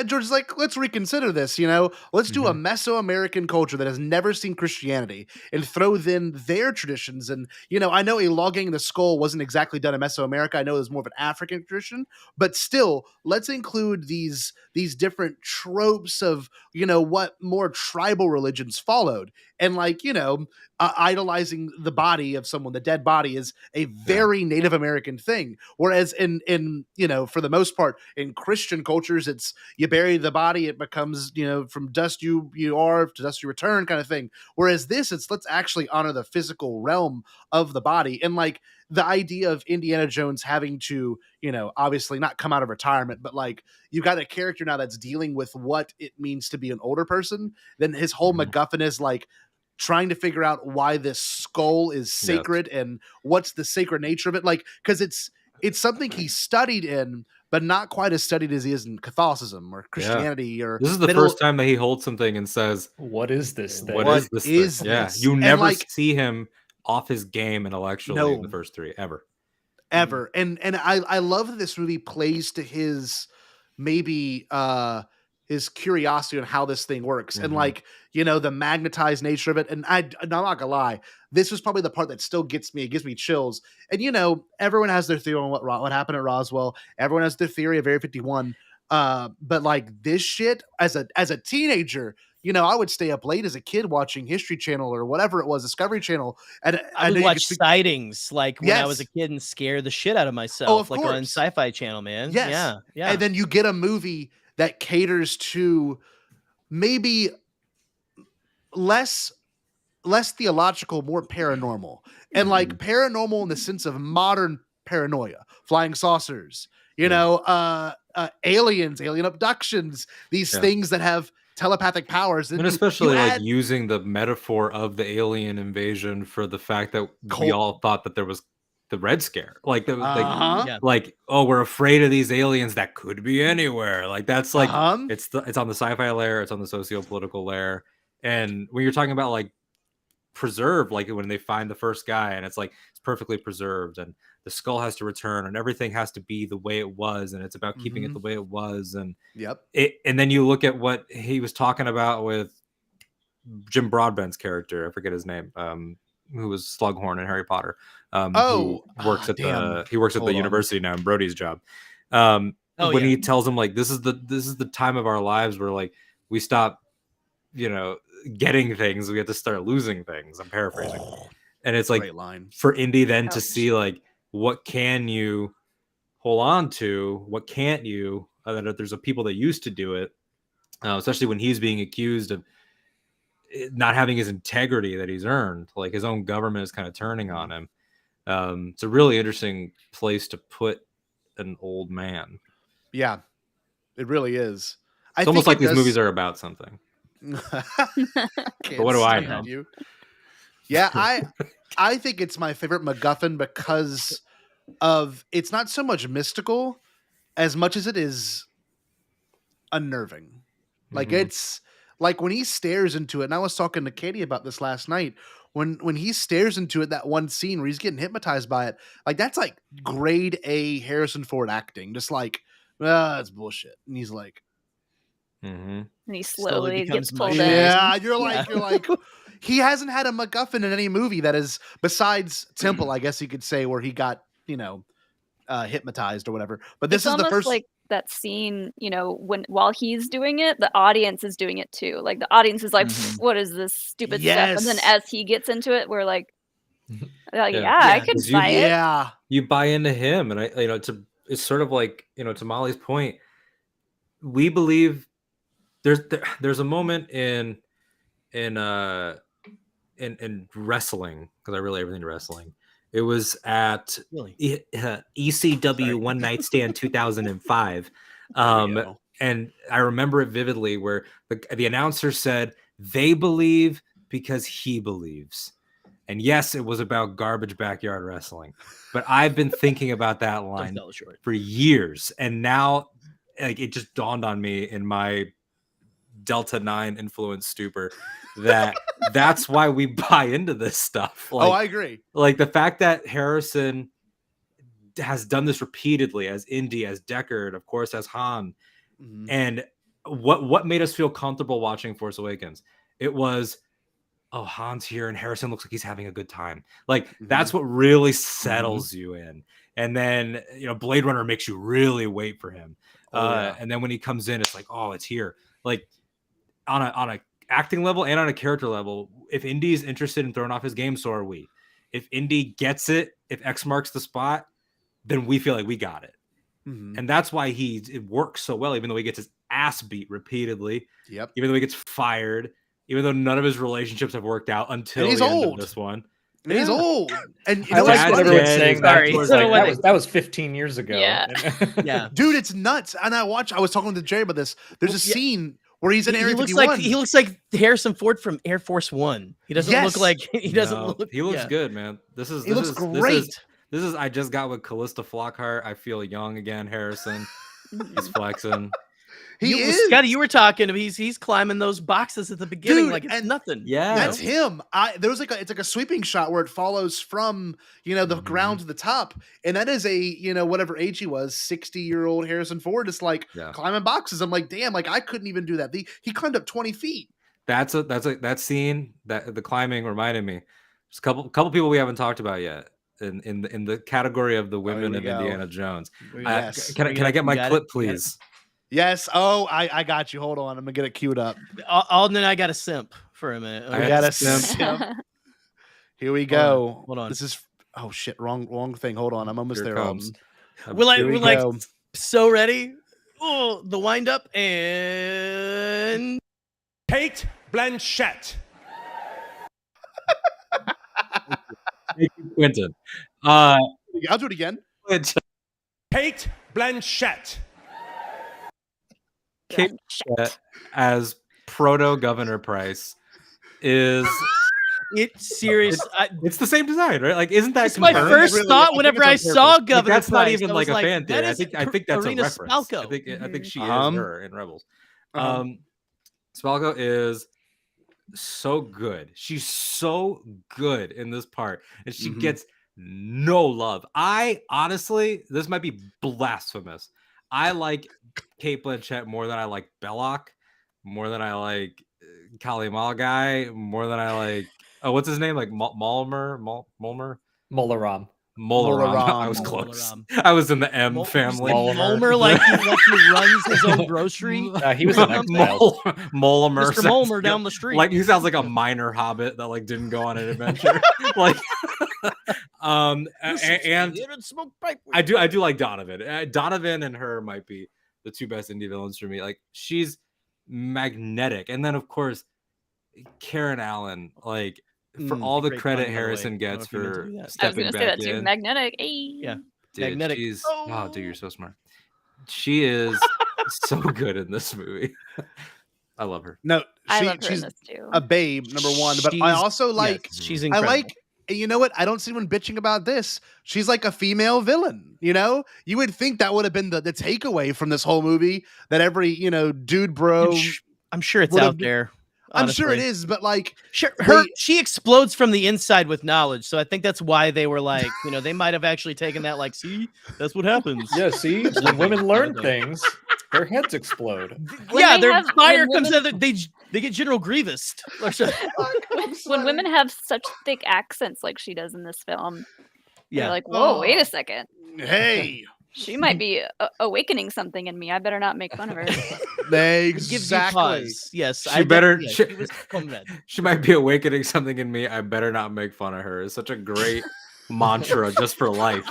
George is like, let's reconsider this. Let's do a Mesoamerican culture that has never seen Christianity and throw in their traditions. And I know a logging the skull wasn't exactly done in Mesoamerica. I know it was more of an African tradition, but still, let's include these different tropes of what more tribal religions followed. And idolizing the body of someone, the dead body, is a very Native American thing. Whereas in for the most part in Christian cultures, it's you bury the body, it becomes from dust you are to dust you return kind of thing. Whereas this, it's let's actually honor the physical realm of the body. And like the idea of Indiana Jones having to obviously not come out of retirement, but like you got a character now that's dealing with what it means to be an older person. Then his whole MacGuffin is like trying to figure out why this skull is sacred and what's the sacred nature of it. Like, because it's something he studied in, but not quite as studied as he is in Catholicism or Christianity. Or this is the first time that he holds something and says, "What is this thing? What is this thing?" Yeah, you never see him off his game intellectually in the first three ever. And I love that this movie plays to his maybe his curiosity on how this thing works and like the magnetized nature of it. And I'm not gonna lie, this was probably the part that still gets me. It gives me chills. And everyone has their theory on what happened at Roswell. Everyone has their theory of Area 51. But like this shit, as a teenager, I would stay up late as a kid watching History Channel or whatever it was, Discovery Channel. And I would watch sightings like when I was a kid and scare the shit out of myself, like on Sci-Fi Channel, man. Yes. Yeah. And then you get a movie that caters to maybe less theological, more paranormal. And like paranormal in the sense of modern paranoia, flying saucers, aliens, alien abductions, these things that have telepathic powers. And especially like using the metaphor of the alien invasion for the fact that we all thought that there was the Red Scare, like like, oh, we're afraid of these aliens that could be anywhere. Like that's like it's on the sci-fi layer, it's on the socio-political layer. And when you're talking about like preserved, like when they find the first guy and it's like it's perfectly preserved and the skull has to return and everything has to be the way it was, and it's about keeping it the way it was. And and then you look at what he was talking about with Jim Broadbent's character, I forget his name, who was Slughorn in Harry Potter, who works at the university now in Brody's job. When he tells him like this is the time of our lives where like we stop getting things, we have to start losing things. I'm paraphrasing. And it's like for Indy then to see like what can you hold on to, what can't you, that there's a people that used to do it, especially when he's being accused of not having his integrity that he's earned, like his own government is kind of turning on him. It's a really interesting place to put an old man. Yeah, it really is. It's almost like these movies are about something. But what do I know? Yeah, I think it's my favorite MacGuffin because of it's not so much mystical as much as it is unnerving. Like it's like when he stares into it, and I was talking to Katie about this last night, when he stares into it, that one scene where he's getting hypnotized by it, like that's like grade A Harrison Ford acting, just like, it's bullshit. And he's like, Mm-hmm. And he slowly gets pulled in. Yeah, you're like, he hasn't had a MacGuffin in any movie that is besides Temple, I guess you could say, where he got, hypnotized or whatever. But this is the first, like that scene, while he's doing it, the audience is doing it too. Like the audience is like, what is this stupid stuff? And then as he gets into it, we're like, I can buy it. Yeah, you buy into him, and it's sort of like, to Mollie's point, we believe there's a moment in wrestling, because I relate everything to wrestling. It was at ECW One Night Stand 2005, and I remember it vividly, where the announcer said, "They believe because he believes." And yes, it was about garbage backyard wrestling, but I've been thinking about that line for years, and now it just dawned on me in my Delta 9 influence stupor that that's why we buy into this stuff. I agree. Like the fact that Harrison has done this repeatedly as Indy, as Deckard, of course, as Han, and what made us feel comfortable watching Force Awakens? It was, oh, Han's here and Harrison looks like he's having a good time. Like that's what really settles you in. And then, Blade Runner makes you really wait for him. And then when he comes in, it's like, oh, it's here. Like on a acting level and on a character level, if Indy's interested in throwing off his game, so are we. If Indy gets it, if X marks the spot, then we feel like we got it. And that's why it works so well, even though he gets his ass beat repeatedly. Yep. Even though he gets fired, even though none of his relationships have worked out until he's the end old. of this one. And he's old. And I like what everyone's saying. That was 15 years ago. Yeah. Dude, it's nuts. And I was talking to Jay about this. There's a scene where he's in Area 51. He looks like Harrison Ford from Air Force One. He doesn't look like he looks good, man. He looks great. This is I just got with Callista Flockhart. I feel young again, Harrison. He's flexing. He is. Scotty, you were talking. He's climbing those boxes at the beginning, like it's nothing. Yeah, that's him. There's it's like a sweeping shot where it follows from the ground to the top, and that is a whatever age he was, 60-year-old Harrison Ford, just climbing boxes. I'm like, damn, I couldn't even do that. He climbed up 20 feet. That scene, that the climbing reminded me. There's a couple people we haven't talked about yet in the category of the women of Indiana Jones. Yes. Can I get my clip, please? Yes. Oh, I got you. Hold on. I'm gonna get it queued up. Alden and I got a simp for a minute. I got a simp. Here we go. Hold on. This is shit. Wrong thing. Hold on. I'm almost there. We're like so ready. Oh, the wind up and Kate Blanchett. Thank you, Quentin. I'll do it again. Kate Blanchett. Kate Blanchett as Proto Governor Price is it's serious. It's the same design, right? Like, isn't that it's my first thought whenever I saw Governor That's Price? not even like a fan theory. I think that's Arena a reference. Spalko. I think she is her in Rebels. Spalko is so good. She's so good in this part, and she gets no love. I honestly, this might be blasphemous. I like Kate Blanchett more than I like Belloc, more than I like Kali Mal guy, more than I like what's his name? Like Mulmer? Molaram. I was close. I was in the M family. Mulmer, like he runs his own grocery. He was an Mulmer. Mr. Mulmer down the street. Like he sounds like a minor hobbit that didn't go on an adventure. And I do like Donovan. Donovan and her might be the two best indie villains for me. Like she's magnetic, and then of course Karen Allen, for all the credit Harrison gets for stepping back in. Magnetic. Hey. Yeah, dude, magnetic. Dude, you're so smart. She is so good in this movie. I love her. No, I love her she's in this too. a babe, number one. But I also like. She's incredible. You know what? I don't see anyone bitching about this. She's like a female villain. You would think that would have been the takeaway from this whole movie. That every dude bro. I'm sure it's out there. I'm sure it is, but she explodes from the inside with knowledge. So I think that's why they were they might have actually taken that see, that's what happens. Yeah, see, when women learn things. Their heads explode. Yeah, they their have- fire when comes women- out. They get General Grievous. when women have such thick accents like she does in this film, Yeah. you're like, whoa, wait a second. Hey. She might be awakening something in me. I better not make fun of her. Exactly. Yes, She better. she was Bombad. She might be awakening something in me. I better not make fun of her. It's such a great mantra just for life.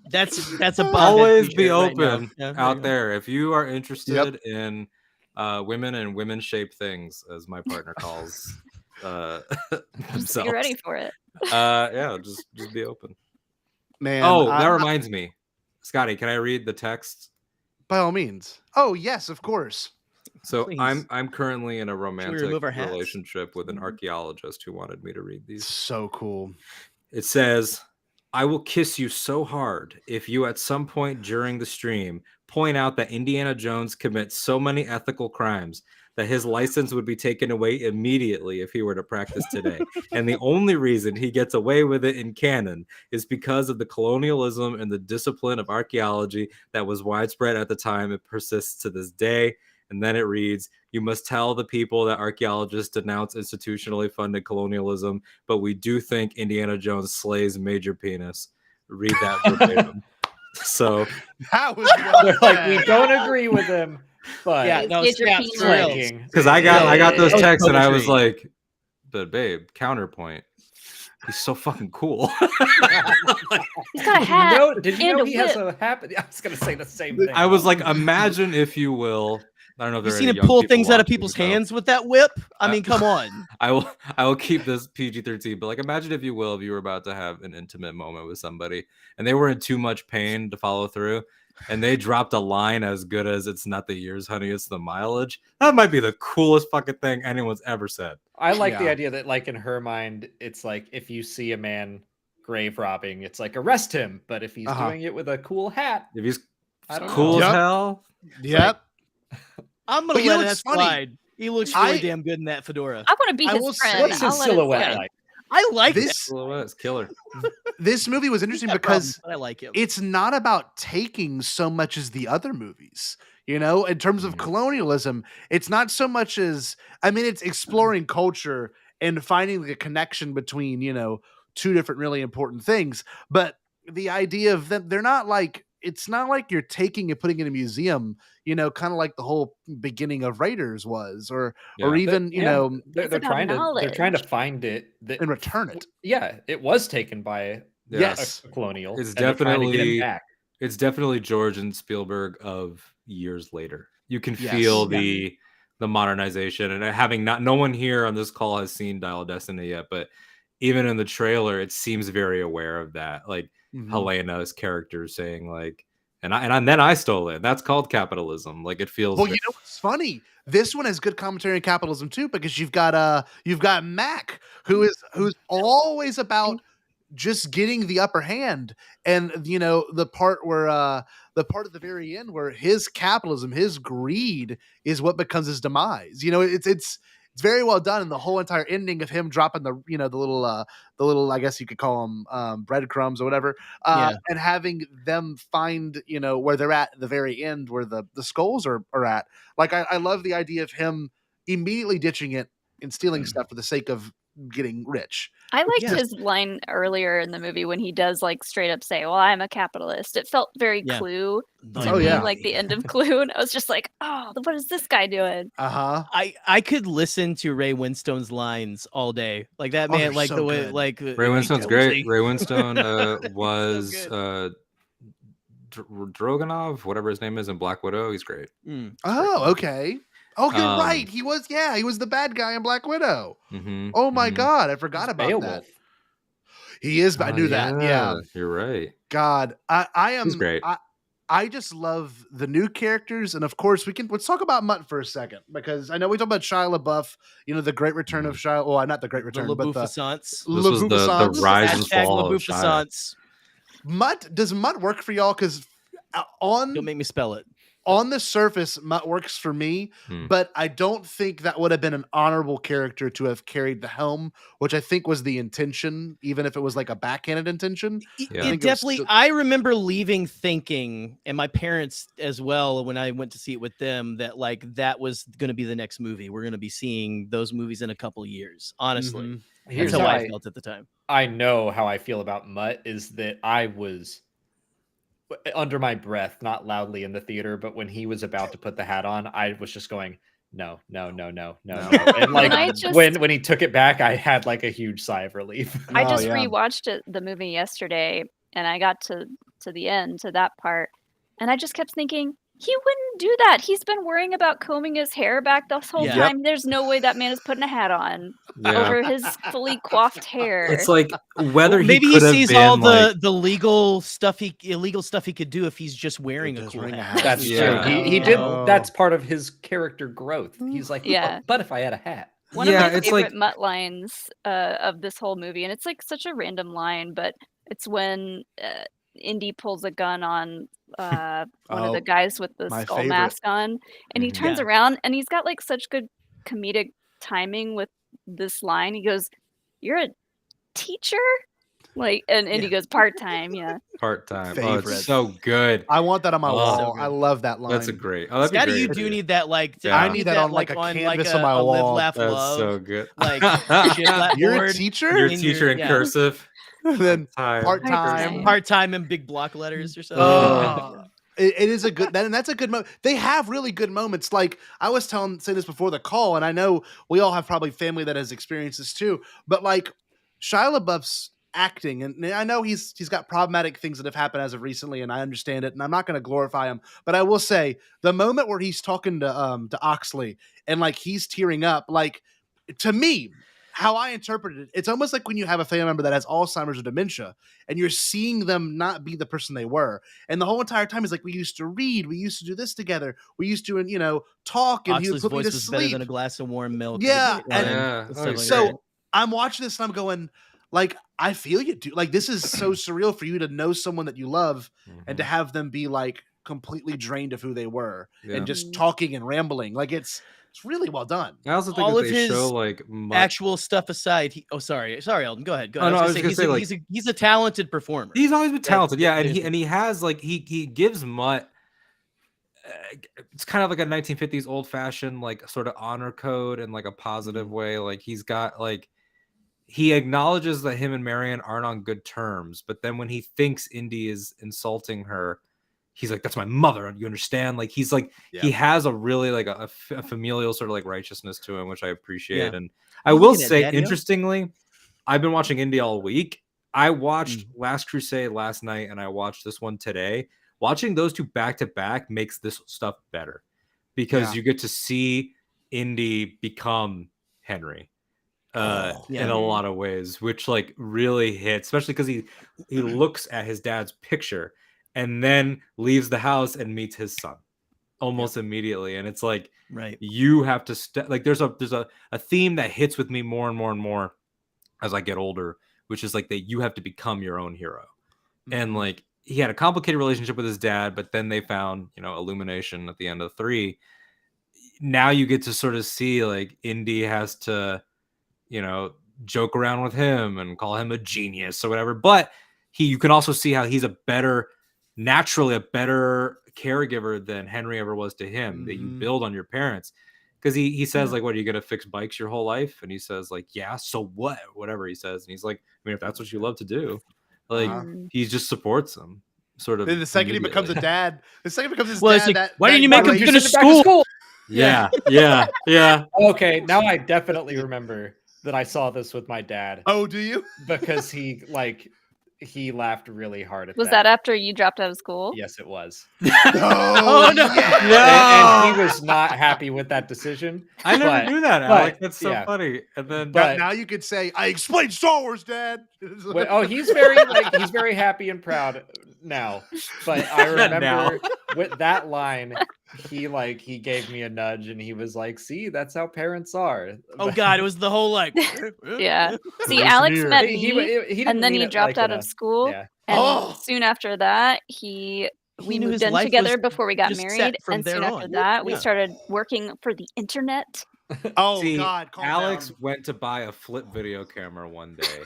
That's a Bombad Always be t-shirt right now. open Yeah, out there. If you are interested in women and women-shaped things, as my partner calls themselves, Be ready for it. Yeah, just be open. Man, that reminds me, Scotty. Can I read the text? By all means. Oh yes, of course. So Please. I'm currently in a romantic remove our hats? relationship with an archaeologist who wanted me to read these. So cool. It says, I will kiss you so hard if you at some point during the stream point out that Indiana Jones commits so many ethical crimes that his license would be taken away immediately if he were to practice today. And the only reason he gets away with it in canon is because of the colonialism and the discipline of archaeology that was widespread at the time. It persists to this day. And then it reads, you must tell the people that archaeologists denounce institutionally funded colonialism, but we do think Indiana Jones slays Major Penis. Read that verbatim. So that was They're like, we don't agree with him, but Yeah, no, Major snaps, Penis. striking. because I got those Yeah. texts and I was Poetry. like, but babe, counterpoint. He's so fucking cool. He's got a hat. Did you and know a he has whip. a hat? I was gonna say the same thing. I was like, imagine if you will. I don't know if You there are seen any him young pull people things out of watching, people's so hands with that whip? I mean, come on. I will keep this PG-13, but like imagine if you will, if you were about to have an intimate moment with somebody and they were in too much pain to follow through and they dropped a line as good as it's not the years, honey, it's the mileage. That might be the coolest fucking thing anyone's ever said. I like the idea that, like, in her mind, it's like if you see a man grave robbing, it's like arrest him. But if he's doing it with a cool hat, If he's I don't cool know. as hell, Yep. I'm But gonna you know let that what's funny? slide. He looks really damn good in that fedora. I want to be I will his say- friend. What's his I'll let it silhouette slide. like? I like This- that. silhouette's killer. This movie was interesting Got because problems, but I like him. it's not about taking so much as the other movies. You know, in terms of colonialism, it's not so much as, I mean, it's exploring culture and finding the connection between, you know, two different really important things. But the idea of them, they're not like, it's not like you're taking and putting it in a museum, you know, kind of like the whole beginning of Raiders was, or even, you know, they're about trying to knowledge. find it and return it. Yeah, it was taken by Yes. a colonial. It's and they're trying to get him definitely back. it's definitely George and Spielberg of years later. You can Yes. feel the modernization, and having no one here on this call has seen Dial of Destiny yet, but even in the trailer, it seems very aware of that. Like Helena's character saying like, and then I stole it. That's called capitalism. Like it feels. Well, you know what's funny? This one has good commentary on capitalism too, because you've got Mac, who's always about just getting the upper hand, and you know the part at the very end where his capitalism, his greed, is what becomes his demise. You know, it's very well done, and the whole entire ending of him dropping the little I guess you could call them breadcrumbs or whatever, and having them find where they're at the very end where the skulls are at. Like I love the idea of him immediately ditching it and stealing stuff for the sake of getting rich. I liked his line earlier in the movie when he does like straight up say, "Well, I'm a capitalist." It felt very Clue to me, like the end of Clue, and I was just like, "Oh, what is this guy doing?" I could listen to Ray Winstone's lines all day. Like that man, like so the way, good. like Ray Winstone's great. Ray Winstone was Drogonov, whatever his name is, in Black Widow. He's great. Oh, okay. Oh, you're right. He was the bad guy in Black Widow. Oh my God, I forgot about that. He is. I knew that. Yeah, you're right. God, I am. He's great. I just love the new characters, and of course, let's talk about Mutt for a second, because I know we talk about Shia LaBeouf. You know, the Great Return of Shia. Well, not the Great Return, but the LaBeoufessance. This was the rise and fall of Shia. LaBeoufessance. Mutt, does Mutt work for y'all? Because Don't make me spell it. On the surface, Mutt works for me, but I don't think that would have been an honorable character to have carried the helm, which I think was the intention, even if it was like a backhanded intention. It definitely, I remember leaving thinking, and my parents as well, when I went to see it with them, that like that was going to be the next movie. We're going to be seeing those movies in a couple of years. Honestly, Here's that's how how I felt at the time. I know how I feel about Mutt is that I was under my breath, not loudly in the theater, but when he was about to put the hat on, I was just going, no. And like when he took it back, I had like a huge sigh of relief. I just rewatched the movie yesterday, and I got to the end, to that part, and I just kept thinking, he wouldn't do that. He's been worrying about combing his hair back this whole time. There's no way that man is putting a hat on over his fully coaffed hair. It's like whether maybe he he could have sees been all like, the illegal stuff he could do if he's just wearing a cool hat. That's true. He did. That's part of his character growth. He's like, but if I had a hat. One of my favorite Mutt lines of this whole movie, and it's like such a random line, but it's when Indy pulls a gun on one of the guys with the skull mask on, and he turns around, and he's got like such good comedic timing with this line. He goes, "You're a teacher?" Like, and he goes, "Part-time, yeah." Part-time. Oh, it's so good. I want that on my wall. I love that line. That's a great. Oh, that's Scotty, you do need that. Like, I need that on like a canvas on my a wall. Live, laugh, That's love. so good. Like, you're a teacher. You're a teacher in cursive. And then part-time in big block letters or something. It is a good, and that's a good moment. They have really good moments. Like I was saying this before the call, and I know we all have probably family that has experienced this too. But like Shia LaBeouf's acting, and I know he's got problematic things that have happened as of recently, and I understand it, and I'm not going to glorify him, but I will say the moment where he's talking to Oxley and like he's tearing up, like to me, how I interpreted it, it's almost like when you have a family member that has Alzheimer's or dementia and you're seeing them not be the person they were. And the whole entire time is like, we used to read, we used to do this together, we used to, talk, and he would put me to sleep. Better than a glass of warm milk. Yeah. So I'm watching this and I'm going, like, I feel you, dude. Like, this is so surreal for you to know someone that you love and to have them be like completely drained of who they were and just talking and rambling. Like, it's really well done. I also think all that of they his show like actual stuff aside. Sorry, Alden. Go ahead. Oh, no, I was gonna say, he's a talented performer. He's always been talented, and he has like he gives Mutt. It's kind of like a 1950s old fashioned like sort of honor code in like a positive way. Like he's got like he acknowledges that him and Marion aren't on good terms, but then when he thinks Indy is insulting her, he's like, "That's my mother." You understand? Like he's like he has a really like a familial sort of like righteousness to him, which I appreciate. And I will say, interestingly, I've been watching Indy all week. I watched Last Crusade last night, and I watched this one today. Watching those two back to back makes this stuff better because you get to see Indy become Henry in a lot of ways, which like really hits, especially because he looks at his dad's picture and then leaves the house and meets his son almost immediately. And it's like, you have to like, there's a theme that hits with me more and more and more as I get older, which is like that you have to become your own hero. And like, he had a complicated relationship with his dad, but then they found, illumination at the end of 3. Now you get to sort of see like Indy has to, joke around with him and call him a genius or whatever. But you can also see how he's naturally a better caregiver than Henry ever was to him, that you build on your parents. Because he says like, what, are you going to fix bikes your whole life? And he says like, yeah, so what? Whatever he says. And he's like, I mean, if that's what you love to do. Like he just supports them, sort of. Then the second he becomes a dad, why didn't you make him finish school? Yeah. Okay, now I definitely remember that I saw this with my dad. Oh, do you? Because he laughed really hard at Was that after you dropped out of school? Yes, it was. Oh no! And he was not happy with that decision. I never knew that, Alex. That's so funny. And then now you could say, "I explained Star Wars, Dad." He's very happy and proud now. But I remember with that line, he gave me a nudge and he was like, "See, that's how parents are." Oh God, it was the whole like, yeah. See, Alex met me, and then he dropped out of school, and soon after that, he we knew moved his in life together was before we got just set married, from and soon there after on. that, we Yeah. started working for the internet. Oh See, God, calm Alex down. went to buy a flip video camera one day.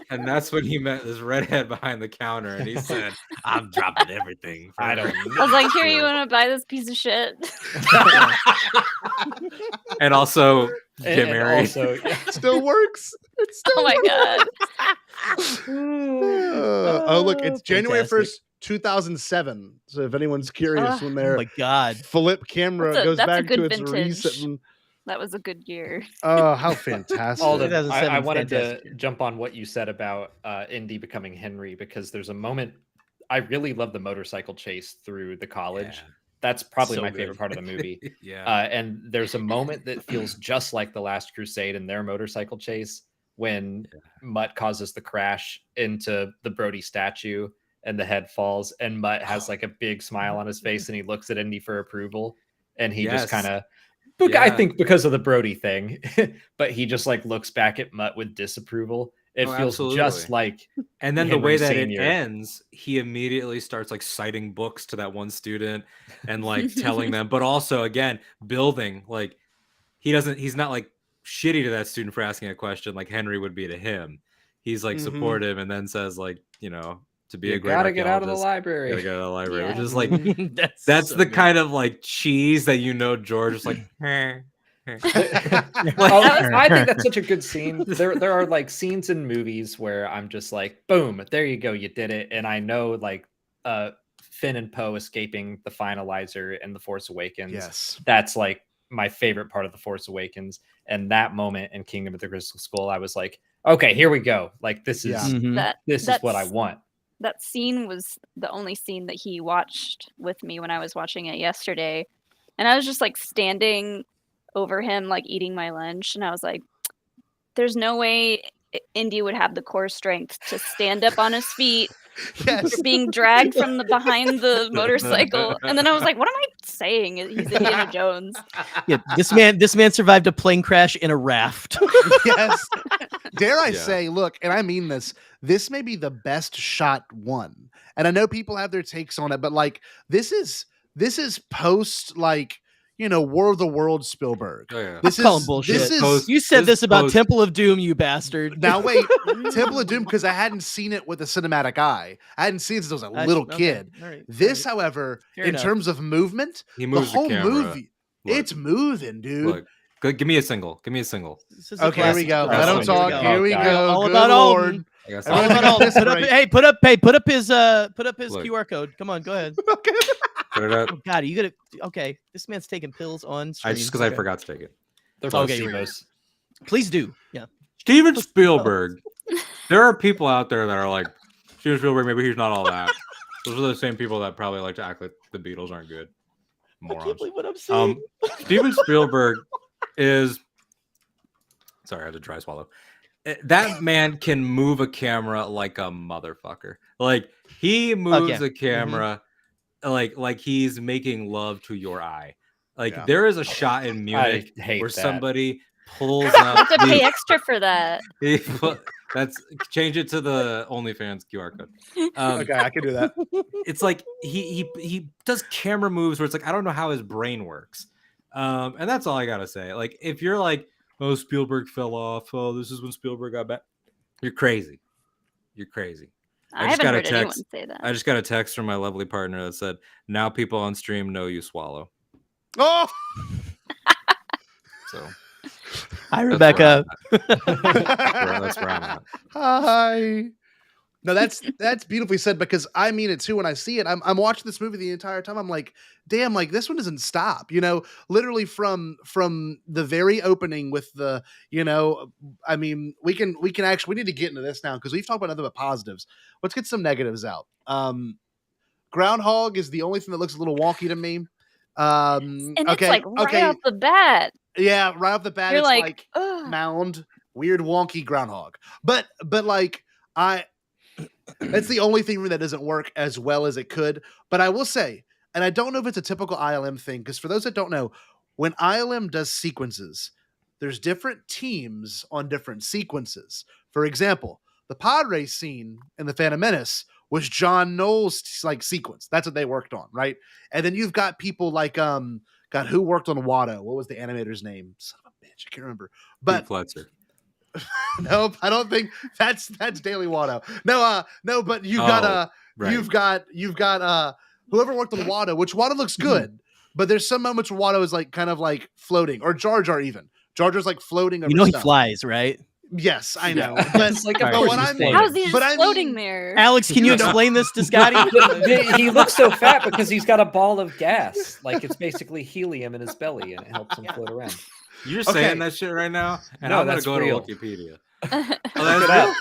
And that's when he met this redhead behind the counter, and he said, "I'm dropping everything." I don't I was like, "Here, you want to buy this piece of shit?" And also get And married. also, Still works. It still Oh my god. Oh, look, it's January fantastic. 1st, 2007. So if anyone's curious when their Oh my god. flip camera goes That's a back to good its vintage. recent. That was a good year. Oh, how fantastic. Alden, 2007 I wanted to fantastic. jump on what you said about Indy becoming Henry, because there's a moment I really love the motorcycle chase through the college. Yeah. That's probably So my good. favorite part of the movie. Yeah. And there's a moment that feels just like The Last Crusade in their motorcycle chase when Mutt causes the crash into the Brody statue and the head falls, and Mutt has like a big smile on his face and he looks at Indy for approval, and he just kind of, I think because of the Brody thing, but he just like looks back at Mutt with disapproval. It feels just like, and then the Henry way that Sr. it ends, he immediately starts like citing books to that one student and like telling them, but also again building, like he's not like shitty to that student for asking a question like Henry would be to him. He's like supportive, and then says like, to be a great gotta get out of the archaeologist, library. gotta get out of the library, Yeah. which is like that's so the good. kind of like cheese that George is like. I think that's such a good scene. There are like scenes in movies where I'm just like, boom, there you go, you did it. And I know like Finn and Poe escaping the finalizer in The Force Awakens. Yes. That's like my favorite part of The Force Awakens. And that moment in Kingdom of the Crystal Skull, I was like, okay, here we go. Like this is this is what I want. That scene was the only scene that he watched with me when I was watching it yesterday. And I was just like standing over him, like eating my lunch. And I was like, there's no way Indy would have the core strength to stand up on his feet. Yes. Being dragged from the behind the motorcycle. And then I was like, what am I saying? He's Indiana Jones. Yeah, this man survived a plane crash in a raft. Yes. Dare I say, look, and I mean this may be the best shot one. And I know people have their takes on it, but like this is post like, War of the Worlds Spielberg. Oh, yeah. This Call is him bullshit. This is You said this about Temple of Doom, you bastard. now wait, Temple of Doom, because I hadn't seen it with a cinematic eye. I hadn't seen it since I was a little kid. All right. This, however, Fair in enough. terms of movement, He the moves the whole camera. movie, Look. it's moving, dude. Look, give me a single. Give me a single. This is a Okay, here we classic. go. Let him Here we talk. go. Here we go. All Good about Lord. Alden. I guess All Everyone about take a Alden. piss Put break. up his Look. QR code. Come on, go ahead. Okay. Put it up. Oh, God, are you gonna? Okay, this man's taking pills on stream. Just because I forgot to take it. They're Okay, placebos. Please do. Yeah. Steven Spielberg. There are people out there that are like, Steven Spielberg, maybe he's not all that. Those are the same people that probably like to act like the Beatles aren't good. I Morons. can't believe what I'm saying. Steven Spielberg is. Sorry, I had to dry swallow. That man can move a camera like a motherfucker. Like he moves a camera like he's making love to your eye. Like there is a shot in Munich hate where that. somebody pulls You up. have to pay extra for that. That's change it to the OnlyFans QR code. Okay, I can do that. It's like he does camera moves where it's like I don't know how his brain works, and that's all I gotta say. Like if you're like, oh, Spielberg fell off, oh, this is when Spielberg got back, you're crazy. You're crazy. I haven't heard anyone say that. I just got a text from my lovely partner that said, "Now people on stream know you swallow." Oh, So Hi, Rebecca. that's where I'm at. hi. No, that's beautifully said, because I mean it too. When I see it, I'm watching this movie the entire time. I'm like, damn, like this one doesn't stop. Literally from the very opening with the, I mean, we need to get into this now because we've talked about nothing but positives. Let's get some negatives out. Groundhog is the only thing that looks a little wonky to me. And it's like right off the bat. Yeah, right off the bat, You're it's like, mound, weird, wonky groundhog. But like that's the only thing that doesn't work as well as it could. But I will say, and I don't know if it's a typical ILM thing, because for those that don't know, when ILM does sequences, there's different teams on different sequences. For example, the pod race scene in The Phantom Menace was John Knoll's like sequence. That's what they worked on, right? And then you've got people like God, who worked on Watto? What was the animator's name? Son of a bitch, I can't remember. But Fletcher. Nope, I don't think that's Daily Watto. No, but you've got whoever worked on Watto, which Watto looks good, but there's some moments where Watto is like kind of like floating, or Jar Jar even. Jar Jar's like floating over he stuff. flies, right? Yes, I know. But It's like, but of course what he's I'm floating. How's he just but I floating mean, there? Alex, can you explain this to Scotty? He looks so fat because he's got a ball of gas. Like it's basically helium in his belly, and it helps him float around. You're saying that shit right now, and No, I'm gonna that's go real. to Wikipedia. Look it up.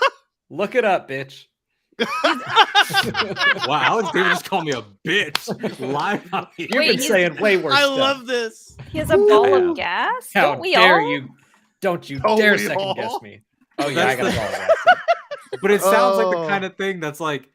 Look it up, bitch. Wow, Alex David just called me a bitch live on here. You've been saying way worse. I stuff. love this. He has a ball of gas. How Don't we dare all? you? Don't you Don't dare we second all? guess me. Oh yeah, I got a ball of gas. But it sounds like the Oh. kind of thing that's like,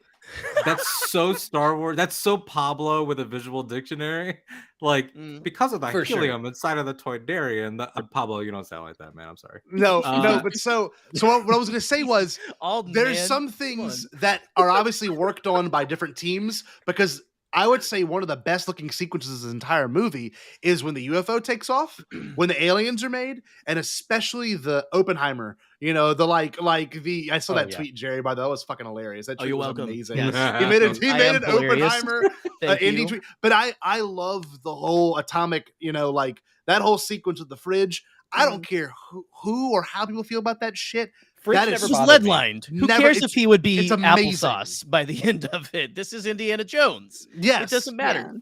that's so Star Wars. That's so Pablo with a visual dictionary. Like, because of the For sure. helium inside of the Toydarian, Pablo, you don't sound like that, man. I'm sorry. No, but so what I was gonna say was Alden, there's man. some things that are obviously worked on by different teams, because I would say one of the best looking sequences of this entire movie is when the UFO takes off, when the aliens are made, and especially the Oppenheimer. You know, the like the I saw that tweet, Jerry, by the way, that was fucking hilarious. That tweet you're was welcome. amazing. Yes. He made I an am hilarious. Oppenheimer Thank indie you. tweet. But I love the whole atomic, like that whole sequence with the fridge. I don't care who or how people feel about that shit. Fridge That is never He's bothered lead me. lined. Who Never- cares it's- if he would be it's amazing. applesauce by the end of it? This is Indiana Jones. Yes. It doesn't matter. Yeah.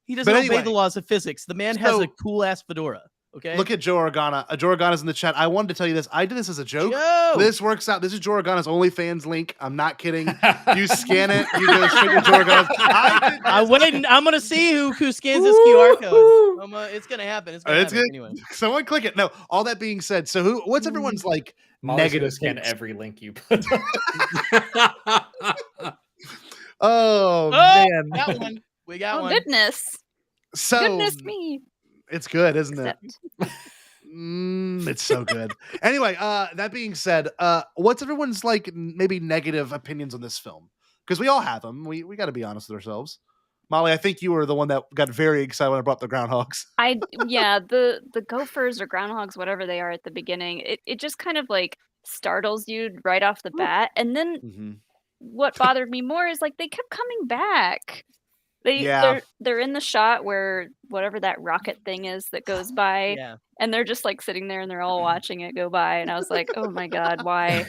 He doesn't But obey anyway, the laws of physics. The man has so- a cool ass fedora. Okay. Look at Joe Organa. Joe Organa's in the chat. I wanted to tell you this. I did this as a joke. Joe! This works out. This is Joe Organa's OnlyFans link. I'm not kidding. You scan it. You go straight to Joe Organa's. I'm gonna see who scans this QR code. It's gonna happen. It's gonna It's happen good. anyway. Someone click it. No. All that being said, so what's everyone's like Mollie's negative gonna scan takes? every link you put. Oh, Oh, man. got one. We got Oh one. goodness. So Goodness me. it's good, isn't it? Except It's so good. Anyway, that being said, what's everyone's like maybe negative opinions on this film? Because we all have them. We got to be honest with ourselves. Molly, I think you were the one that got very excited when I brought up the groundhogs. the gophers or groundhogs, whatever they are at the beginning, it just kind of like startles you right off the bat. And then what bothered me more is like they kept coming back. They're in the shot where whatever that rocket thing is that goes by, and they're just like sitting there and they're all watching it go by. And I was like, oh my god, why?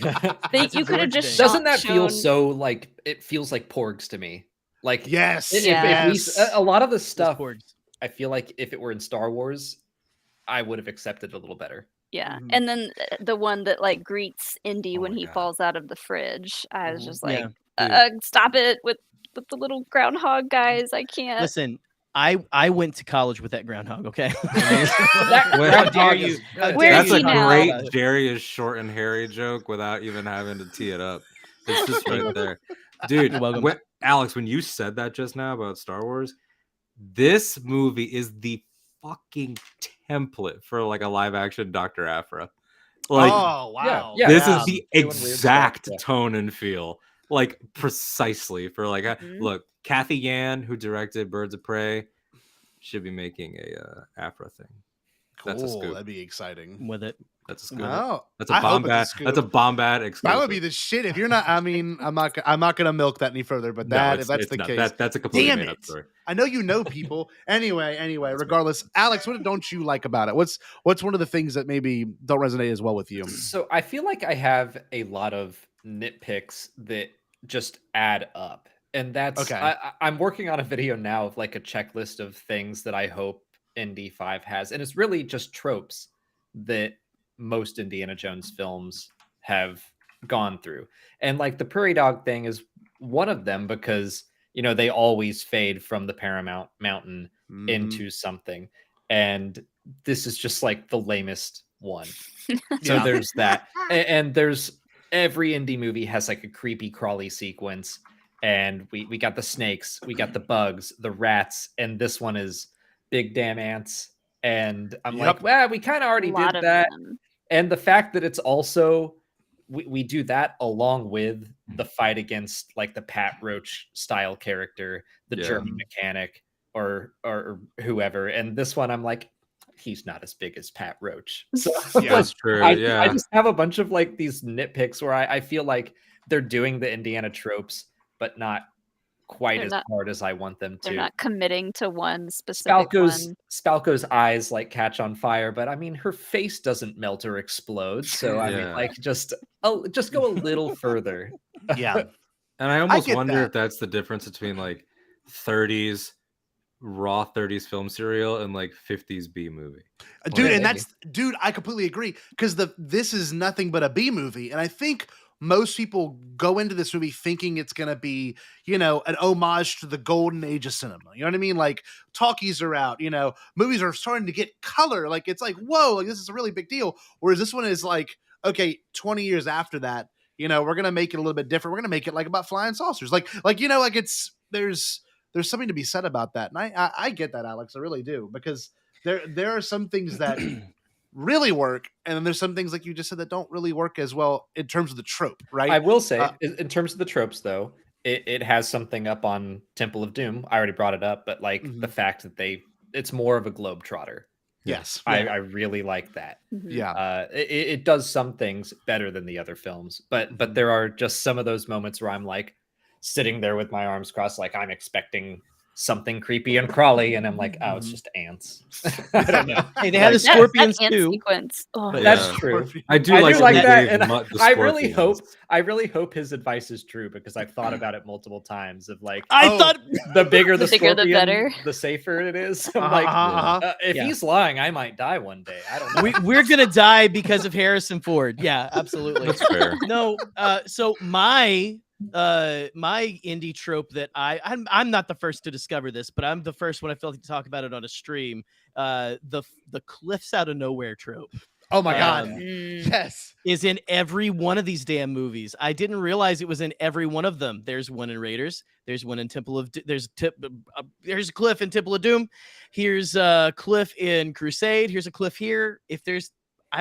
You could have just Doesn't that feel shown- so like it feels like porgs to me? Like yes, a lot of the stuff. I feel like if it were in Star Wars, I would have accepted it a little better. Yeah, and then the one that like greets Indy when he falls out of the fridge, I was just like, stop it with the little groundhog guys. I can't. Listen, I went to college with that groundhog. Okay. How dare you? Where's That's a he now? great Jerry is short and hairy joke without even having to tee it up. It's just right there. Dude, You're welcome. Alex, when you said that just now about Star Wars, this movie is the fucking template for like a live action Dr. Aphra. Like, oh wow. This is the exact tone and feel. Like precisely for like look, Kathy Yan, who directed Birds of Prey, should be making a Aphra thing. That's a Cool, scoop. that'd be exciting. With it. That's a scoop. Oh, That's a I hope it's Bombad. scoop. That's a Bombad exclusive. That would be the shit. If you're not, I mean, I'm not gonna milk that any further. But that, if that's the case, that's a completely damn made up it. story. I know you know people. Anyway, regardless, Alex, what don't you like about it? What's one of the things that maybe don't resonate as well with you? So I feel like I have a lot of nitpicks that just add up, and that's okay. I'm working on a video now of like a checklist of things that I hope Indy 5 has, and it's really just tropes that most Indiana Jones films have gone through. And like the prairie dog thing is one of them because, they always fade from the Paramount Mountain into something. And this is just like the lamest one. So there's that. And there's every indie movie has like a creepy crawly sequence. And we got the snakes, we got the bugs, the rats, and this one is big damn ants. And I'm like, well, we kind of already did that. And the fact that it's also we do that along with the fight against like the Pat Roach style character, the German mechanic, or whoever. And this one, I'm like, he's not as big as Pat Roach. So That's true. I just have a bunch of like these nitpicks where I feel like they're doing the Indiana tropes, but not quite as hard as I want them to. They're not committing to one specific one. Spalko's eyes like catch on fire, but I mean her face doesn't melt or explode. So I mean, like just go a little further. Yeah. And I almost wonder if that's the difference between like 30s raw 30s film serial and like 50s B movie. Dude, and I completely agree, because this is nothing but a B movie, and I think most people go into this movie thinking it's going to be, you know, an homage to the golden age of cinema. You know what I mean? Like, talkies are out, you know, movies are starting to get color. Like, it's like, whoa, like this is a really big deal. Whereas this one is like, okay, 20 years after that, you know, we're going to make it a little bit different. We're going to make it like about flying saucers. Like, you know, like there's something to be said about that. And I get that, Alex. I really do, because there are some things that really work, and then there's some things like you just said that don't really work as well in terms of the trope, right? I will say, in terms of the tropes, though, it has something up on Temple of Doom. I already brought it up, but like the fact that it's more of a globetrotter. Yes, I really like that. Yeah, it does some things better than the other films, but there are just some of those moments where I'm like sitting there with my arms crossed, like I'm expecting something creepy and crawly, and I'm like, oh, it's just ants. I don't know. Hey, they had the scorpions that ant too. Sequence. Oh. That's true. I do like that, and I really scorpions. hope his advice is true, because I've thought about it multiple times. Of like, I thought the bigger the bigger, scorpion, the better. the safer it is. I'm like, if he's lying, I might die one day. I don't know. We're gonna die because of Harrison Ford. Yeah, absolutely. That's fair. No, so my indie trope that I'm not the first to discover this, but I'm the first one I felt to talk about it on a stream. The cliffs out of nowhere trope. Oh my god. Yes. Is in every one of these damn movies. I didn't realize it was in every one of them. There's one in Raiders. There's one in there's a cliff in Temple of Doom. Here's a cliff in Crusade. Here's a cliff here. I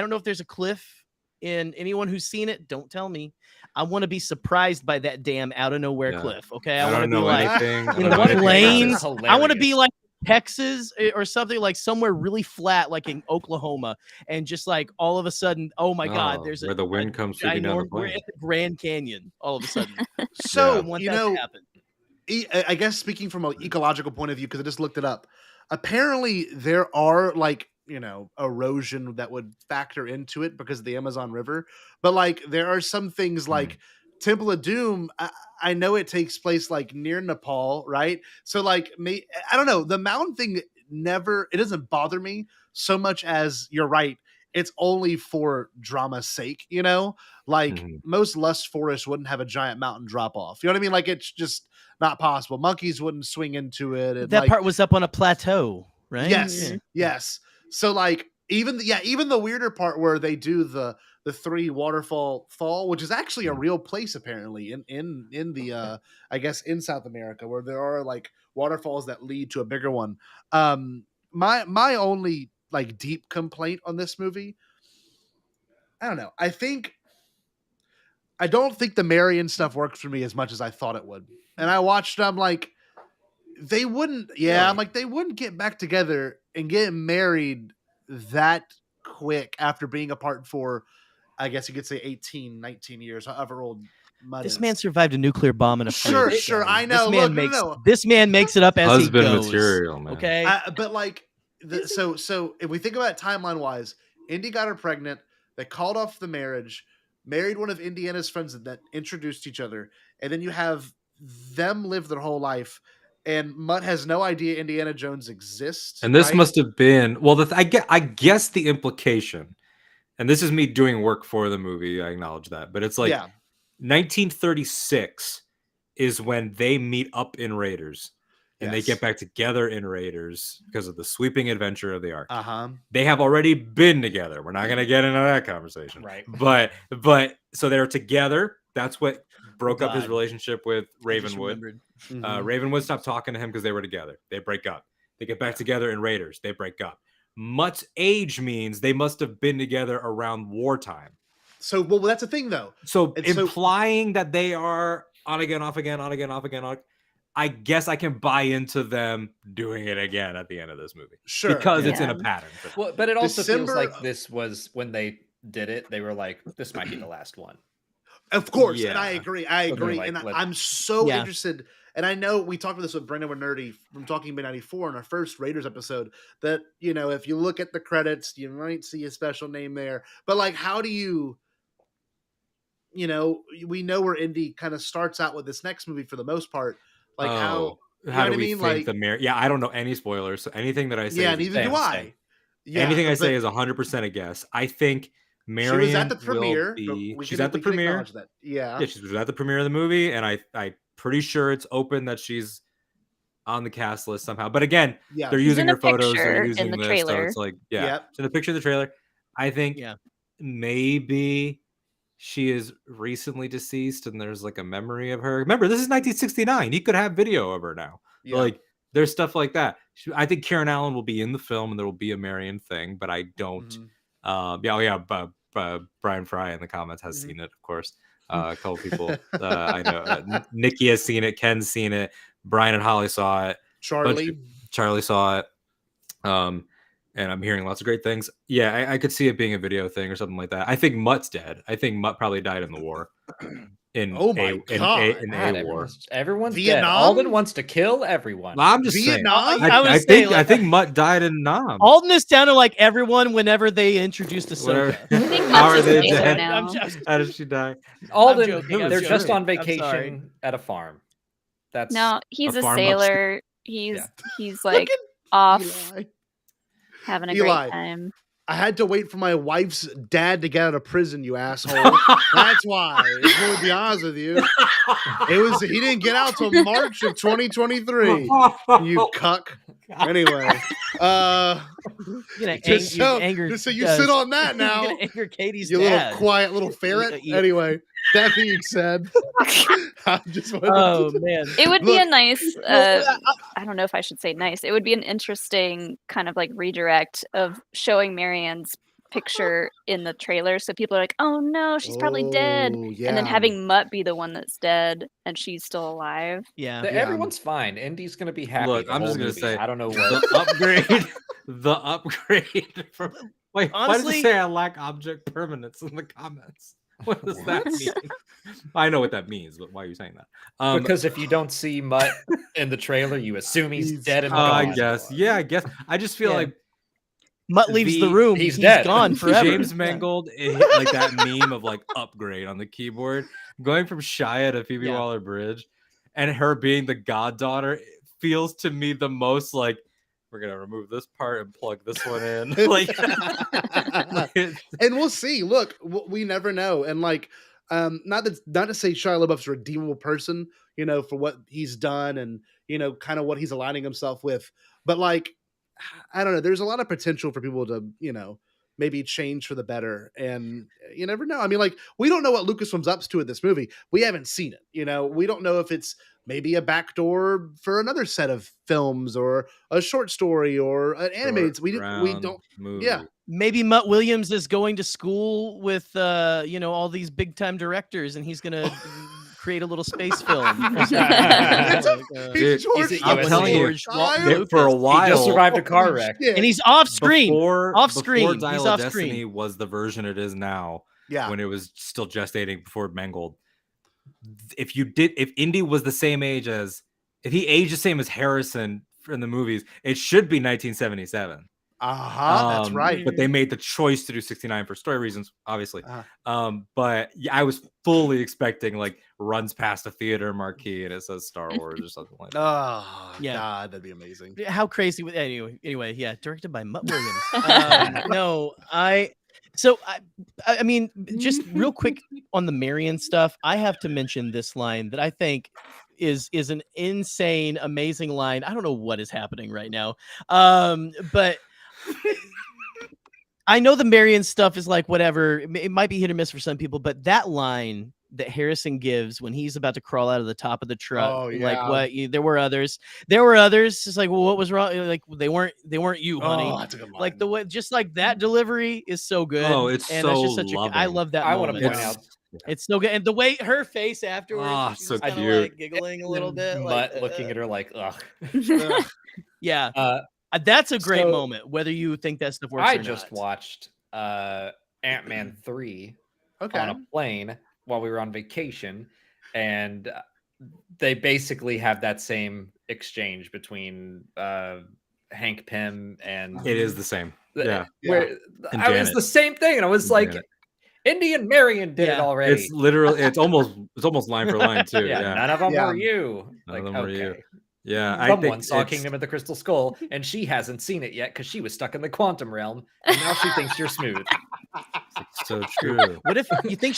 don't know if there's a cliff in anyone who's seen it. Don't tell me. I want to be surprised by that damn out of nowhere cliff. Okay. I want to be like in the plains. I want to be like Texas or something, like somewhere really flat, like in Oklahoma, and just like all of a sudden, oh my god, there's where the wind comes sweeping down the plain. We're at the Grand Canyon all of a sudden. So you know, I guess speaking from an ecological point of view, because I just looked it up, apparently there are like, you know, erosion that would factor into it because of the Amazon River, but like there are some things like Temple of Doom, I know it takes place like near Nepal, right? So like I don't know, the mountain thing it doesn't bother me so much as, you're right, it's only for drama's sake, you know? Like most lush forests wouldn't have a giant mountain drop off. You know what I mean? Like it's just not possible. Monkeys wouldn't swing into it. And that part was up on a plateau, right? Yes. Yeah. Yes. So like even the weirder part where they do the 3 waterfall fall, which is actually a real place apparently in the I guess in South America, where there are like waterfalls that lead to a bigger one. My only like deep complaint on this movie, I don't know. I don't think the Marion stuff works for me as much as I thought it would. And I watched, I'm like, they wouldn't get back together and get married that quick after being apart for, I guess you could say 18, 19 years, however old Mudd this is. man survived a nuclear bomb in a fridge. Sure, I know. This man makes it up as husband he goes. material, man. Okay, but like, so if we think about it timeline wise, Indy got her pregnant. They called off the marriage, married one of Indiana's friends that introduced each other, and then you have them live their whole life. And Mutt has no idea Indiana Jones exists. And this right? must have been, well, I guess the implication, and this is me doing work for the movie, I acknowledge that, but it's like 1936 is when they meet up in Raiders, and they get back together in Raiders because of the sweeping adventure of the ark. They have already been together. We're not going to get into that conversation. Right. But so they're together. That's what broke up his relationship with Ravenwood. Ravenwood stopped talking to him because they were together. They break up. They get back together in Raiders. They break up. Mutt's age means they must have been together around wartime. So, well, that's the thing, though. So implying that they are on again, off again, on again, off again, on, I guess I can buy into them doing it again at the end of this movie. Sure. Because it's in a pattern. Well, but it also feels December- like this was when they did it, they were like, this might be the last one. Of course, and Yeah. I agree. So they're like, and let's- I'm so Yeah. interested. And I know we talked about this with Brendan with Nerdy from Talking About 94 in our first Raiders episode. That if you look at the credits, you might see a special name there. But like, how do you? We know where Indy kind of starts out with this next movie for the most part. Like how do what I we mean? think Like- the mayor? Yeah, I don't know any spoilers. So anything that I say, Yeah, is neither do same. I. Yeah, Anything I say but is 100% a guess. I think Marion she was at the will premiere. be- but she's we at the can premiere. acknowledge that. Yeah. Yeah, she was at the premiere of the movie, and I'm pretty sure it's open that she's on the cast list somehow. But again, Yeah. they're She's using in a her photos, picture they're in using the this, trailer. so it's like, yeah, Yep. it's in the picture of the trailer. I think Yeah. maybe she is recently deceased, and there's like a memory of her. Remember, this is 1969. You could have video of her now. Yeah. Like, there's stuff like that. I think Karen Allen will be in the film, and there will be a Marion thing, but I don't. Mm-hmm. Brian Fry in the comments has Mhm. seen it, of course. A couple people I know. Nikki has seen it. Ken's seen it. Brian and Holly saw it. Charlie. Charlie saw it. And I'm hearing lots of great things. Yeah, I could see it being a video thing or something like that. I think Mutt's dead. I think Mutt probably died in the war. Oh my God. In God, a war. everyone's dead. Vietnam? Alden wants to kill everyone. I'm just Vietnam? saying. I would say, I think Mutt died in Nam. Alden is down to like everyone whenever they introduced Ahsoka. I think How are Mutt's they a sailor dead? now. I'm just- How did she die? Alden, joking, I'm they're just joking. on I'm sorry. vacation at a farm. That's No, he's a farm sailor. He's like off Eli. having a Eli. great time. I had to wait for my wife's dad to get out of prison, you asshole. That's why. To be honest with you. He didn't get out till March of 2023. You cuck. Anyway. Just so you sit on that now. You're gonna anger Katie's You dad. little quiet little ferret. You- Anyway, that being said, I just wanted Oh to- man. It would be a nice, well, I don't know if I should say nice. It would be an interesting kind of like redirect of showing Marion's picture in the trailer. So people are like, oh no, she's probably dead. Oh, And then yeah. having Mutt be the one that's dead and she's still alive. Yeah. Everyone's fine. Indy's gonna be happy. Look, the I'm just whole gonna movie. say I don't know what. the upgrade. The upgrade from wait, why does Honestly- it say I lack object permanence in the comments? What does that mean? I know what that means, but why are you saying that? Because if you don't see Mutt in the trailer, you assume he's dead. And I gone. guess. Yeah, I guess. I just feel Yeah. like Mutt leaves the room. he's dead. gone forever. James Mangold it hit like that meme of like upgrade on the keyboard, going from Shia to Phoebe Yeah. Waller-Bridge, and her being the goddaughter feels to me the most like we're gonna remove this part and plug this one in. Like, and we'll see. Look, we never know. And like, not to say Shia LaBeouf's a redeemable person, for what he's done and kind of what he's aligning himself with. But like, I don't know. There's a lot of potential for people to, maybe change for the better. And you never know. I mean, like, we don't know what Lucasfilm's up to in this movie. We haven't seen it. We don't know if it's maybe a backdoor for another set of films or a short story or an animated. We don't. Movie. Yeah. Maybe Mutt Williams is going to school with all these big time directors, and he's gonna create a little space film. Dude, George I'm telling you, Lucas. for a while, He just survived a car wreck. and he's off screen. Before He's Dial off of screen. Destiny was the version it is now. Yeah. When it was still gestating before Mangold. If Indy was the same age as, if he aged the same as Harrison in the movies, it should be 1977. That's right. But they made the choice to do 69 for story reasons, obviously. But yeah, I was fully expecting like runs past a theater marquee and it says Star Wars or something like that. Oh, Yeah. God, that'd be amazing. How crazy! Anyway, yeah, directed by Mutt Williams. No, I mean, just real quick on the Marion stuff, I have to mention this line that I think is an insane, amazing line. I don't know what is happening right now, but I know the Marion stuff is like whatever. It might be hit or miss for some people, but that line that Harrison gives when he's about to crawl out of the top of the truck. Oh, Like yeah. what? There were others. There were others. It's like, well, what was wrong? Like they weren't you, honey. Oh, that's a good line. Like the way, just like that delivery is so good. Oh, it's and so that's just such loving. I love that. I want to moment. point out It's so good, and the way her face afterwards, Ah, she's so just kinda, cute. like giggling a little bit, Mutt like looking at her like, ugh. yeah. That's a great so moment. Whether you think that stuff works, I or just not. watched Ant-Man 3 Okay. on a plane while we were on vacation, and they basically have that same exchange between Hank Pym and It is the same. Yeah. where And I was Janet. the same thing, and I was And like, Janet. Indy and Marion did it already. It's literally it's almost line for line too. Yeah. None of them were you. None Like, of them were you. okay. Yeah, I Someone think saw it's- Kingdom of the Crystal Skull, and she hasn't seen it yet because she was stuck in the quantum realm, and now she thinks you're smooth. So true. What if you think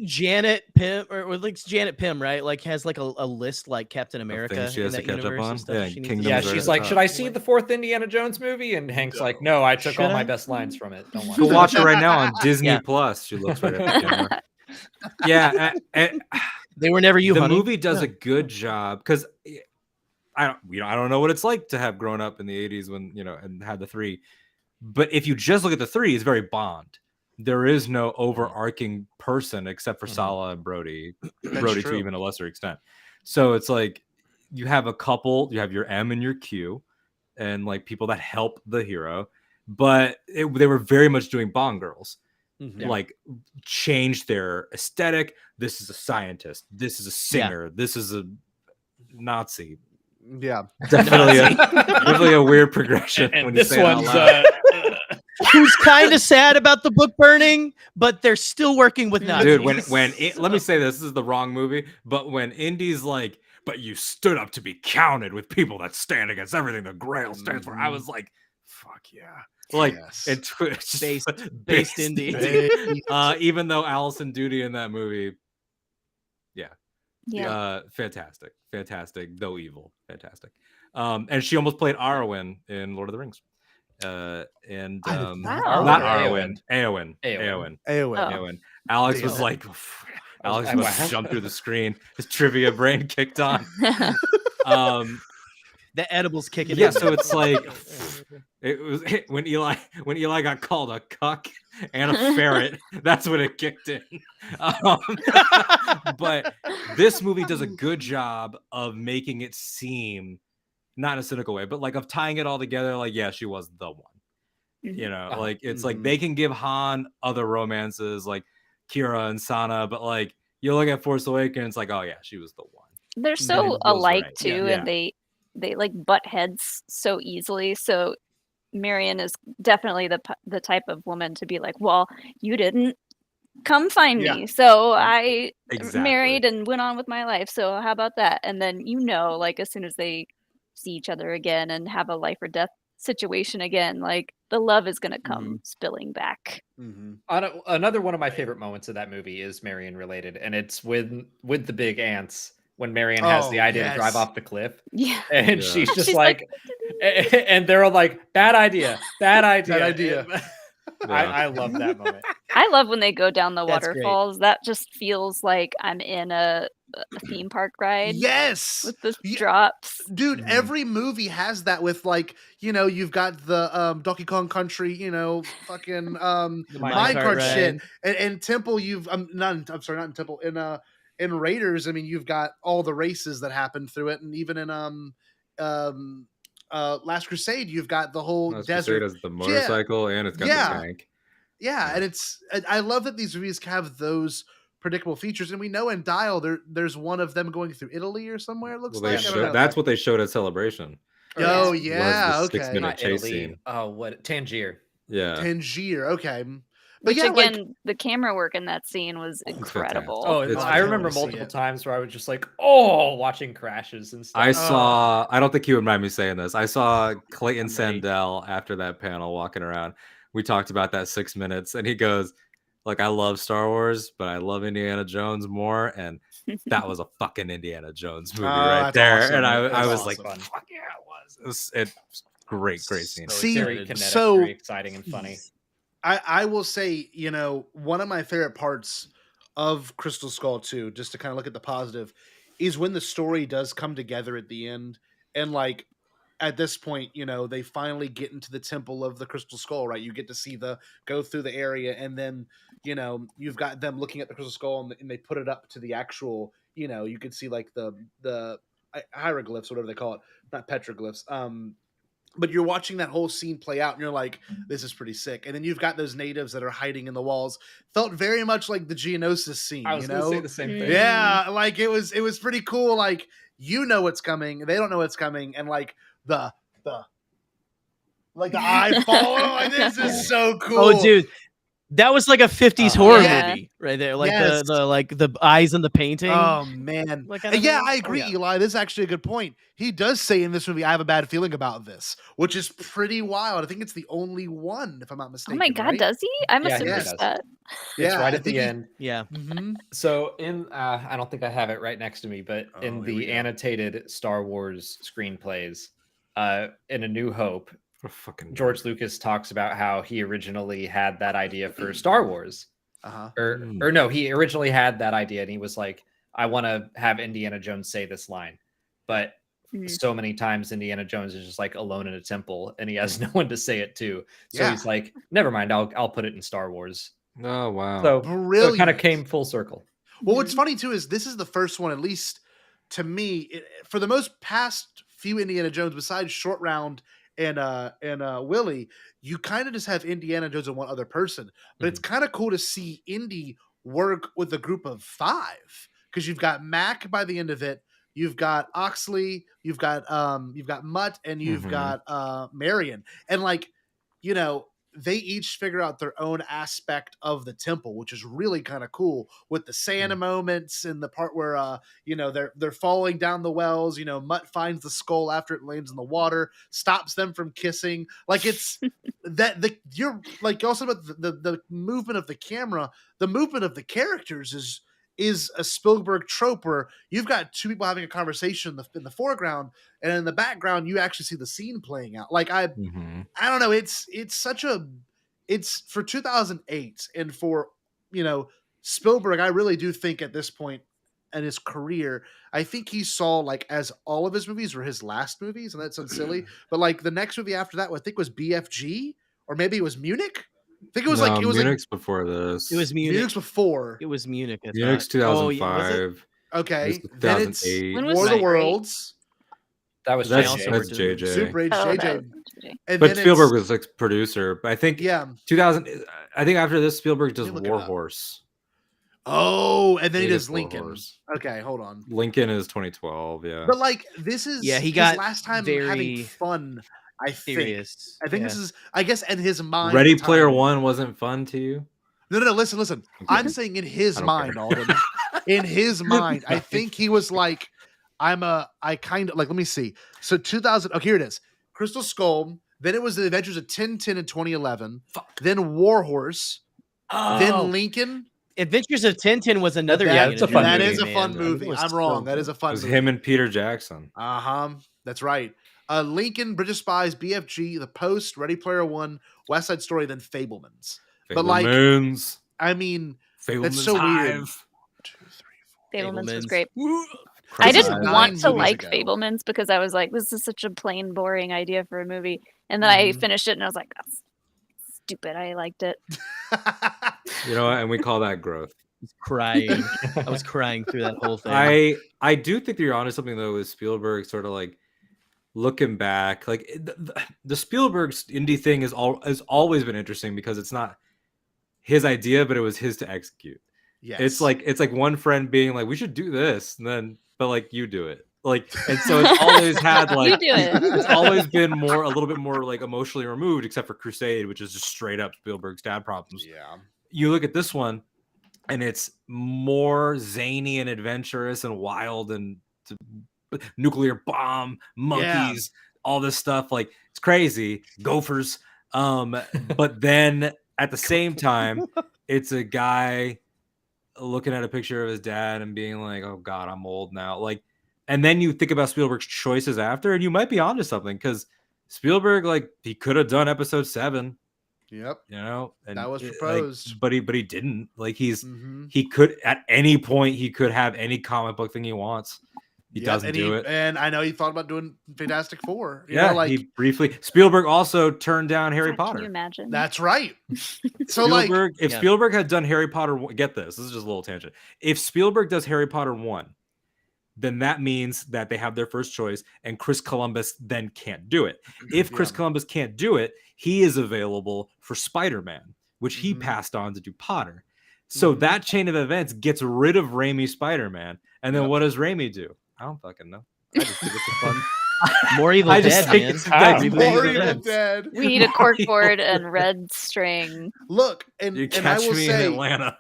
Janet Pym or like Janet Pym, right? Like has like a list like Captain America she in has to that catch up universe on? and stuff. Yeah, she needs Kingdoms to Yeah, are she's the like, top. should I see the fourth Indiana Jones movie? And Hank's like, no, I took all my best lines from it. Don't watch Go it. watch it right now on Disney Yeah. Plus. She looks right at the camera. Yeah, they were never you. The honey. movie does Yeah. a good job because I don't know what it's like to have grown up in the 80s when and had the 3. But if you just look at the 3, it's very Bond. There is no overarching person except for Sala and Brody. Brody to true. even a lesser extent. So it's like you have a couple, you have your M and your Q, and like people that help the hero, but they were very much doing Bond girls. Like change their aesthetic. This is a scientist. This is a singer. This is a Nazi. Yeah, definitely a weird progression. And when you this say it out one's loud. Who's kind of sad about the book burning, but they're still working with Nazis. Dude, let me say this is the wrong movie, but when Indy's like, but you stood up to be counted with people that stand against everything the Grail stands for, I was like, fuck yeah. Like it's just based Indy. Even though Allison Duty in that movie, Yeah. fantastic, though evil, fantastic. And she almost played Arwen in Lord of the Rings. Not Arwen, Eowyn. Alex was like, Alex must have jumped through the screen. His trivia brain kicked on. The edibles kicking Yeah, in. so it's like it was when Eli got called a cuck and a ferret. That's when it kicked in. But this movie does a good job of making it seem, not in a cynical way, but like of tying it all together. Like, yeah, she was the one. Like it's like they can give Han other romances like Kira and Sana, but like you look at Force Awakens, like, oh yeah, she was the one. They're so alike right. too, Yeah. and they like butt heads so easily. So Marion is definitely the type of woman to be like, well, you didn't come find me, so I married and went on with my life. So how about that? And then like as soon as they see each other again and have a life or death situation again, like the love is gonna come spilling back. Another one of my favorite moments of that movie is Marion related, and it's with the big ants. When Marion has the idea to drive off the cliff. Yeah. And she's just like, and they're all like, bad idea. I love that moment. I love when they go down the That's great. waterfalls. That just feels like I'm in a theme park ride. Yes, with the drops. Dude, every movie has that with like, you've got the Donkey Kong Country, fucking minecart shit. And Temple, not in Temple, in Raiders, I mean, you've got all the races that happen through it, and even in Last Crusade, you've got the whole desert. Has the motorcycle and it's got the tank. Yeah, and I love that these movies have those predictable features, and we know in Dial there's one of them going through Italy or somewhere. It looks like That's what they showed at Celebration. Oh yeah, was the okay. 6-minute chase scene. Oh, what Tangier? Yeah, Tangier. Okay. But Which yeah, again, the camera work in that scene was incredible. Oh, I remember multiple times where I was just like, watching crashes and stuff. I don't think you would mind me saying this. I saw Clayton Sandell after that panel walking around. We talked about that 6 minutes, and he goes, like, I love Star Wars, but I love Indiana Jones more. And that was a fucking Indiana Jones movie right there. Awesome. And I was awesome. like, fuck yeah, it was. It's great scene. Very kinetic, very exciting and funny. I will say, one of my favorite parts of Crystal Skull 2, just to kind of look at the positive, is when the story does come together at the end. And like at this point, you know, they finally get into the temple of the Crystal Skull, right? You get to see go through the area, and then, you know, you've got them looking at the Crystal Skull, and they put it up to the actual, you know, you could see like the hieroglyphs, whatever they call it, not petroglyphs. But you're watching that whole scene play out, and you're like, this is pretty sick. And then you've got those natives that are hiding in the walls. Felt very much like the Geonosis scene. I was going to say the same thing. Yeah, like it was pretty cool. Like, you know what's coming, they don't know what's coming, and like the eye falling. Like, this is so cool. Oh, dude. That was like a 50s horror movie right there. Like the eyes in the painting. Oh man. Yeah, I agree, Eli. This is actually a good point. He does say in this movie, I have a bad feeling about this, which is pretty wild. I think it's the only one, if I'm not mistaken. Oh my God, right? does he? I must have missed that. It's right at the end. Yeah. So in I don't think I have it right next to me, but in the annotated Star Wars screenplays, in A New Hope, George Lucas talks about how he originally had that idea for Star Wars. Or no, he originally had that idea, and he was like, I want to have Indiana Jones say this line. But so many times Indiana Jones is just like alone in a temple, and he has no one to say it to. So he's like, never mind, I'll put it in Star Wars. Oh wow. So it kind of came full circle. Well, what's funny too is this is the first one, at least to me, for the most past few Indiana Jones, besides Short Round and Willie, you kind of just have Indiana Jones and one other person. But it's kind of cool to see Indy work with a group of 5, because you've got Mac by the end of it, you've got Oxley, you've got Mutt, and you've got Marion, and like, you know, they each figure out their own aspect of the temple, which is really kind of cool, with the Santa moments and the part where you know, they're falling down the wells. You know, Mutt finds the skull after it lands in the water, stops them from kissing. Like, it's you're like, also about the movement of the camera, the movement of the characters is a Spielberg trope where you've got 2 people having a conversation in the foreground, and in the background you actually see the scene playing out. Like, I don't know, it's for 2008, and for, you know, Spielberg, I really do think at this point in his career, I think he saw, like, as all of his movies were his last movies, and that sounds silly, but like the next movie after that, I think was BFG, or maybe it was Munich. I think it was Munich's before this. It was Munich. Munich's before. It was Munich. Munich's 2005. Okay. Then it's War of the Worlds. That's JJ. Super H, JJ. But Spielberg was like producer. But I think 2000. I think after this, Spielberg does Warhorse. Oh, and then he does Lincoln. Warhorse. Okay, hold on. Lincoln is 2012. Yeah. But like, this is he got his last time having fun. I think this is, I guess, in his mind. Ready Player One wasn't fun to you? No. Listen. Okay. I'm saying in his mind, Alden. In his mind, I think he was like, I kind of like. Let me see. So 2000. Oh, here it is. Crystal Skull. Then it was the Adventures of Tintin in 2011. Then Warhorse. Then Lincoln. Adventures of Tintin was another. That is a fun movie. I'm wrong. That is a fun. It was movie. him and Peter Jackson. That's right. Lincoln, Bridge of Spies, BFG, The Post, Ready Player One, West Side Story, then Fablemans. But like, I mean, that's so weird. Fablemans was great. I didn't want to like Fablemans because I was like, this is such a plain, boring idea for a movie. And then I finished it and I was like, that's stupid. I liked it. You know what? And we call that growth. Crying. I was crying through that whole thing. I do think that you're onto something though with Spielberg, sort of like looking back, like the Spielberg indie thing has always been interesting because it's not his idea, but it was his to execute. Yes. It's like one friend being like, we should do this, and then but like you do it. Like, and so it's always had like you do it. It's always been a little bit more like emotionally removed, except for Crusade, which is just straight up Spielberg's dad problems. Yeah. You look at this one, and it's more zany and adventurous and wild and nuclear bomb, monkeys, all this stuff. Like, it's crazy. Gophers. But then at the same time, it's a guy looking at a picture of his dad and being like, oh God, I'm old now. Like, and then you think about Spielberg's choices after, and you might be onto something because Spielberg, like, he could have done episode 7. Yep. You know, and that was like, proposed. but he didn't. Like he could at any point he could have any comic book thing he wants. He doesn't do it. And I know he thought about doing Fantastic Four. You Yeah, know, like he briefly. Spielberg also turned down Harry Potter. Can you imagine? That's right. So Spielberg, like, if Spielberg had done Harry Potter, get this. This is just a little tangent. If Spielberg does Harry Potter 1, then that means that they have their first choice, and Chris Columbus then can't do it. If Chris Columbus can't do it, he is available for Spider-Man, which he passed on to do Potter. So that chain of events gets rid of Raimi's Spider-Man, and then what does Raimi do? I don't fucking know. I just think it's a fun. More Evil Dead, man. More Evil Dead. We need a corkboard and red string. Look, and I will say, in Atlanta.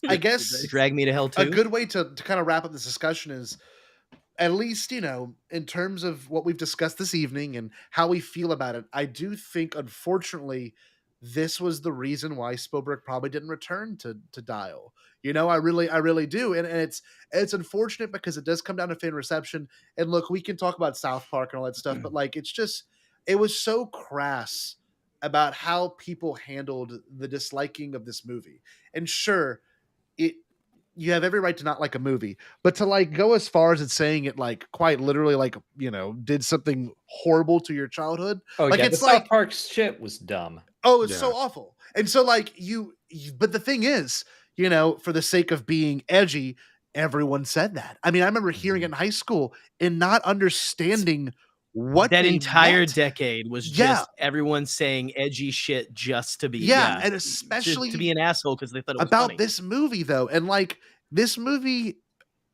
I guess Drag Me to Hell too. A good way to kind of wrap up this discussion is, at least, you know, in terms of what we've discussed this evening and how we feel about it, I do think, unfortunately, this was the reason why Spielberg probably didn't return to Dial. You know, I really do. And it's unfortunate because it does come down to fan reception. And look, we can talk about South Park and all that stuff, but like, it was so crass about how people handled the disliking of this movie. And sure, you have every right to not like a movie, but to like go as far as it's saying it, like quite literally, like, you know, did something horrible to your childhood. Oh, like, yeah, it's the like South Park shit was dumb. Oh, it's so awful. And so like but the thing is, you know, for the sake of being edgy, everyone said that. I mean, I remember hearing it in high school and not understanding what that they entire meant. decade was just everyone saying edgy shit just to be and especially to be an asshole because they thought it was about funny. this movie though. And like, this movie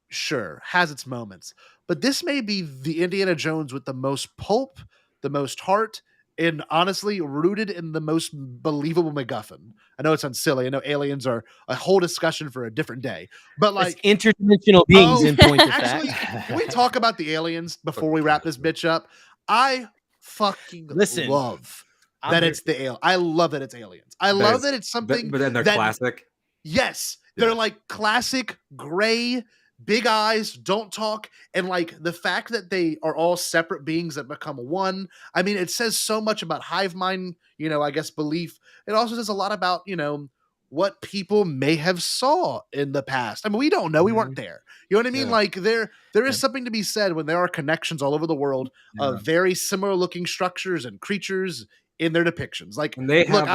sure has its moments, but this may be the Indiana Jones with the most pulp, the most heart, and honestly rooted in the most believable MacGuffin. I know it sounds silly. I know aliens are a whole discussion for a different day, but like interdimensional beings in point of actually, fact. can we talk about the aliens before we wrap this bitch up? I fucking love that it's the alien. I love that it's aliens. I love that it's something, but then they're that, classic. Yes, they're like classic gray, big eyes, don't talk, and like the fact that they are all separate beings that become one. I mean, it says so much about hive mind, you know, I guess belief. It also says a lot about, you know, what people may have saw in the past. I mean, we don't know. We weren't there. You know what I mean? Like there is something to be said when there are connections all over the world of very similar looking structures and creatures in their depictions. Like, and they have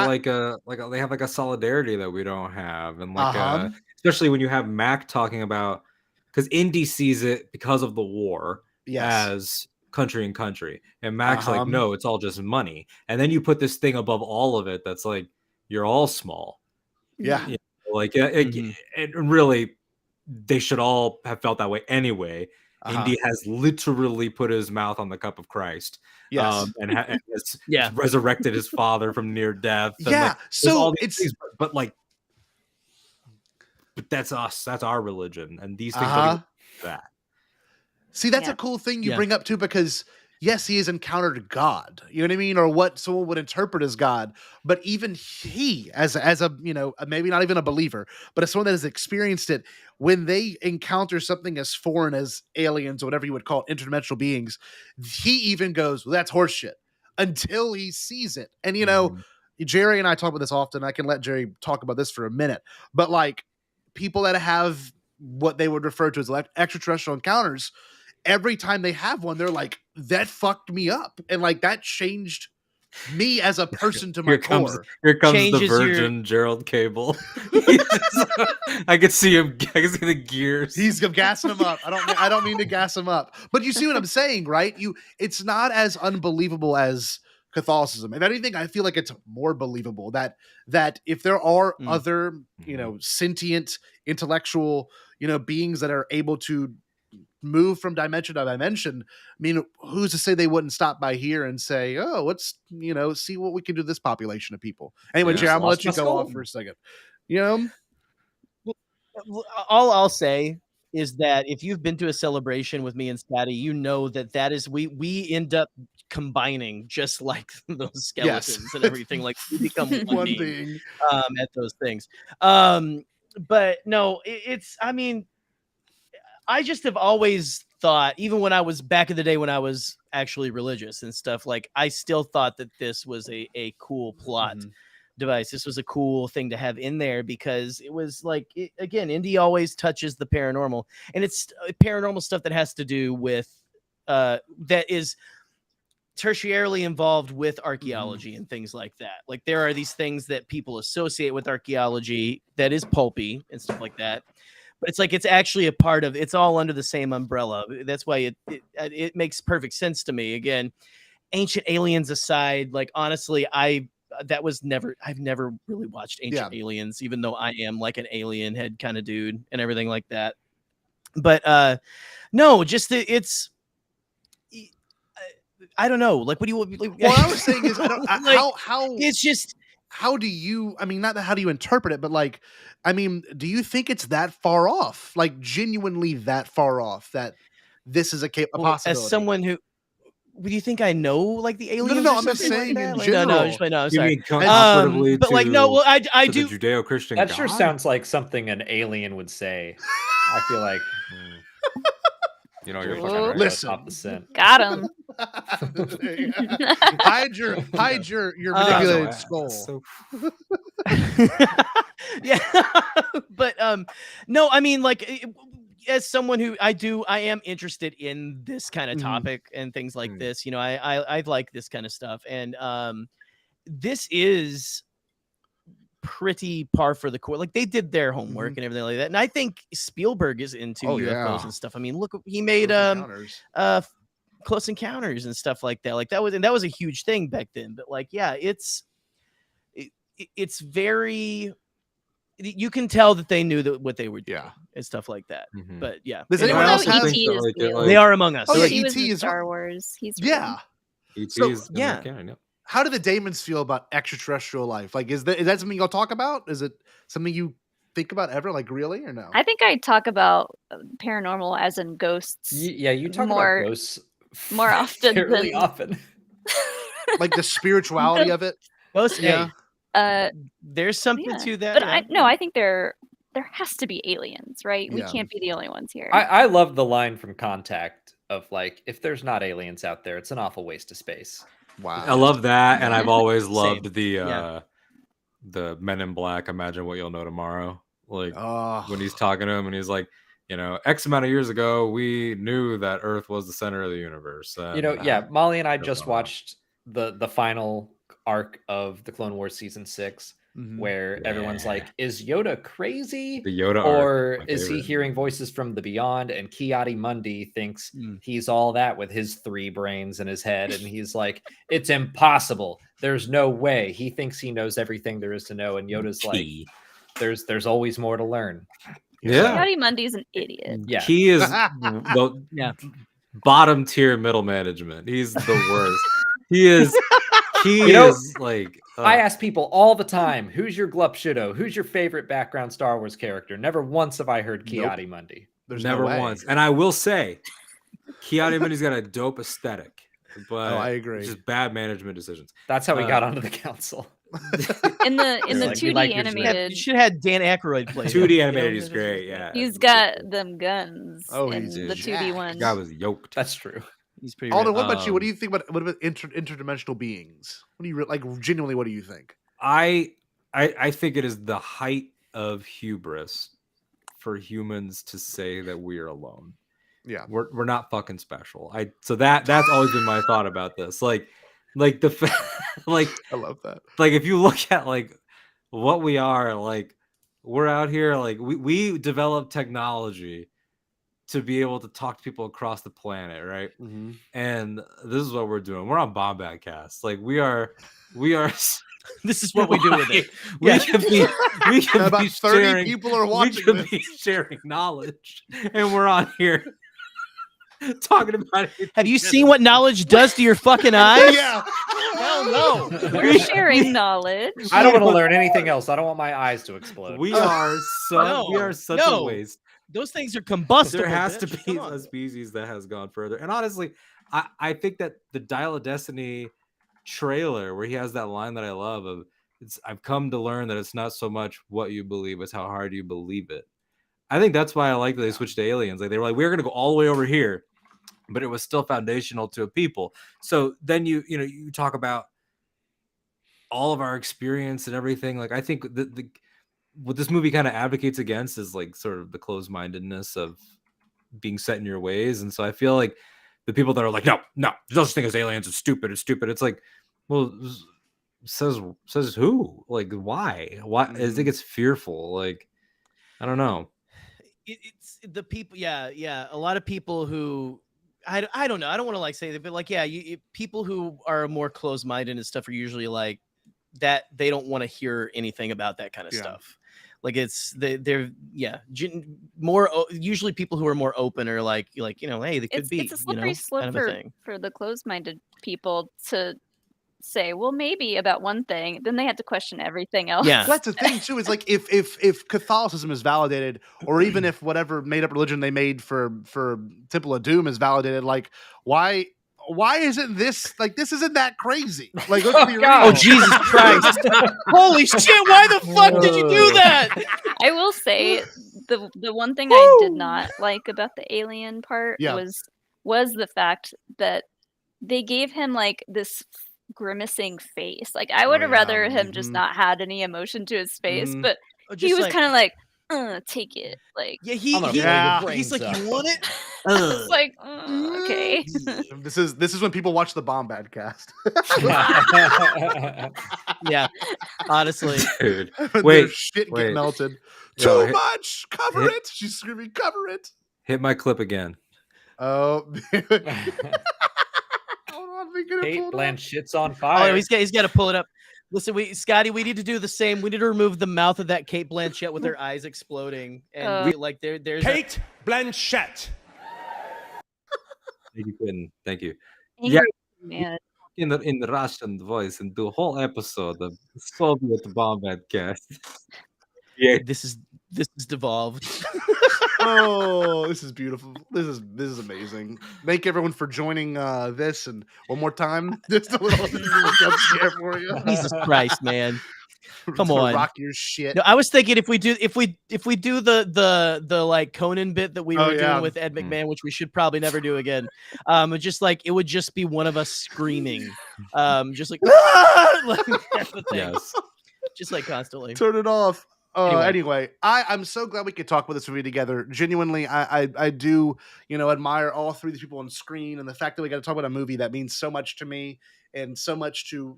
they have a solidarity that we don't have, and like especially when you have Mac talking about, because Indy sees it because of the war as country and country, and Mac's like, no, it's all just money. And then you put this thing above all of it that's like, you're all small. Yeah, you know, like it really, they should all have felt that way anyway. Indy has literally put his mouth on the cup of Christ, and has resurrected his father from near death. And like, so it's things, but that's us. That's our religion, and these things don't even do that. See, that's a cool thing you bring up too, because yes, he has encountered God, you know what I mean, or what someone would interpret as God. But even he, as a you know, maybe not even a believer, but as someone that has experienced it, when they encounter something as foreign as aliens or whatever you would call it, interdimensional beings, he even goes, well, that's horseshit, until he sees it. And you know, Jerry and I talk about this often. I can let Jerry talk about this for a minute, but like people that have what they would refer to as extraterrestrial encounters, every time they have one, they're like, that fucked me up. And like, that changed me as a person to my core. Here comes the virgin Gerald Cable. I could see him. I can see the gears. He's gassing him up. I don't mean to gas him up, but you see what I'm saying, right? It's not as unbelievable as Catholicism. If anything, I feel like it's more believable that if there are other, you know, sentient, intellectual, you know, beings that are able to move from dimension to dimension, I mean, who's to say they wouldn't stop by here and say, oh, let's, you know, see what we can do to this population of people. Anyway, Jerry, I'm gonna let you go off for a second. You know, all I'll say is that if you've been to a celebration with me and Scotty, you know that is we end up combining just like those skeletons and everything. Like we become one being at those things. But no, it's, I mean, I just have always thought, even when I was back in the day when I was actually religious and stuff, like I still thought that this was a cool plot device. This was a cool thing to have in there because it was like, again, indie always touches the paranormal, and it's paranormal stuff that has to do with that is tertiarily involved with archaeology and things like that. Like there are these things that people associate with archaeology that is pulpy and stuff like that. But it's like it's actually a part of, it's all under the same umbrella. That's why it makes perfect sense to me. Again, Ancient Aliens aside, like honestly, I've never really watched Ancient Aliens, even though I am like an alien head kind of dude and everything like that. But no, just it's I don't know. Like, what do you? Like, what I was saying is, I don't like, how it's just. How do you? I mean, not that how do you interpret it, but like, I mean, do you think it's that far off? Like, genuinely that far off that this is a possibility? As someone who. Do you think I know like the aliens? No, I'm just saying in general. No, I'm sorry. But like, no, well, I do. Judeo-Christian. That God? sure sounds like something an alien would say. I feel like. You know, you're fucking right. Listen, got him. hide your manipulated skull. So... yeah, but no, I mean, like, as someone who I am interested in this kind of topic and things like this. You know, I like this kind of stuff, and this is pretty par for the course. Like they did their homework and everything like that. And I think Spielberg is into UFOs and stuff. I mean, look, he made Close Encounters and stuff like that. Like that was a huge thing back then. But like, yeah, it's very. You can tell that they knew what they were doing and stuff like that. But yeah, does anyone else have they are among us? Oh, so he was in Star Wars. He's How do the Damons feel about extraterrestrial life? Like, is that something you'll talk about? Is it something you think about ever? Like, really, or no? I think I talk about paranormal as in ghosts. Yeah, you talk about ghosts more often fairly often. Like the spirituality of it. Ghosts, there's something to that. But I think there has to be aliens, right? We can't be the only ones here. I love the line from Contact of like, if there's not aliens out there, it's an awful waste of space. Wow, I love that, and I've always loved the Men in Black. Imagine what you'll know tomorrow. Like when he's talking to him, and he's like, you know, X amount of years ago, we knew that Earth was the center of the universe. You know, Molly and I just watched the final arc of the Clone Wars season 6. Where everyone's like, is Yoda crazy? The Yoda or arc, is he hearing voices from the beyond? And Ki-Adi-Mundi thinks he's all that with his 3 brains in his head, and he's like, it's impossible. There's no way. He thinks he knows everything there is to know, and Yoda's like, there's always more to learn. Yeah, Ki-Adi-Mundi's an idiot. Yeah, he is the bottom tier middle management. He's the worst. He is. He is like. I ask people all the time, who's your Glup Shido? Who's your favorite background Star Wars character? Never once have I heard Ki-Adi-Mundi. There's never once. And I will say, Ki-Adi-Mundi's got a dope aesthetic, but I agree. Just bad management decisions. That's how we got onto the council. In the 2D animated, you should have had Dan Aykroyd play. 2D animated is great. Yeah, he's got them guns. In the 2D one. The guy was yoked. That's true. He's pretty. Alden, what about you? What do you think about interdimensional beings? What do you like? Genuinely, what do you think? I think it is the height of hubris for humans to say that we are alone. Yeah, we're not fucking special. So that's always been my thought about this. Like I love that. Like if you look at like what we are, like we're out here, like we developed technology to be able to talk to people across the planet, right? And this is what we're doing. We're on Bombadcast. Like we are. This is what we do with it. We can about be 30 sharing, people are watching. We could be sharing knowledge, and we're on here talking about it. Have you seen what knowledge does to your fucking eyes? Yeah. Hell no. We're sharing knowledge. I don't want to learn anything else. I don't want my eyes to explode. We are such a waste. Those things are combustible. There has to be a species that has gone further. And honestly, I think that the Dial of Destiny trailer, where he has that line that I love of, I've come to learn that it's not so much what you believe, it's how hard you believe it. I think that's why I like that they switched to aliens. Like they were like, we're gonna go all the way over here but it was still foundational to a people. So then you talk about all of our experience and everything. Like, I think what this movie kind of advocates against is like sort of the closed-mindedness of being set in your ways. And so I feel like the people that are like, no, there's no such thing as aliens, it's stupid. It's like, well, says who? Like, why? I think it's fearful. Like, I don't know. It's the people. Yeah. A lot of people who I don't know. I don't want to like say that, but like, people who are more closed-minded and stuff are usually like that. They don't want to hear anything about that kind of stuff. Like, they're more usually people who are more open are like hey, they could be. It's a slippery slope kind of a thing. for the closed-minded people to say, well, maybe about one thing, then they had to question everything else. Yeah, that's the thing too. Is like if Catholicism is validated, or even if whatever made up religion they made for Temple of Doom is validated, like why isn't this like this isn't that crazy? Like, let's be real. Oh, Jesus Christ! Holy shit! Why the fuck did you do that? I will say the one thing I did not like about the alien part was the fact that they gave him like this grimacing face. Like, I would have rather him just not had any emotion to his face, but he was kind of like, take it. Like, he's like, you want it? It's like, okay. This is when people watch the Bombadcast. Yeah, honestly, dude. Wait, shit get melted. Yo, Too much. Cover it. She's screaming, cover it. Hit my clip again. Oh. Kate Blanchett's on fire. Oh, he's got to pull it up. Listen, Scotty, we need to do the same. We need to remove the mouth of that Kate Blanchett with her eyes exploding, and there's Kate Blanchett. Thank you, Quentin. Thank you. Angry man. In the Russian voice and do a whole episode of Soviet Bombadcast. Yeah, this is devolved. Oh, this is beautiful. This is amazing. Thank everyone for joining this, and one more time, just a little jump scare for you. Jesus Christ, man! Come on, rock your shit. No, I was thinking if we do the like Conan bit that we were doing with Ed McMahon, which we should probably never do again. It would just be one of us screaming, just like, yes, just like constantly. Turn it off. Anyway, I'm so glad we could talk about this movie together. Genuinely, I do, admire all three of these people on screen, and the fact that we got to talk about a movie that means so much to me and so much to,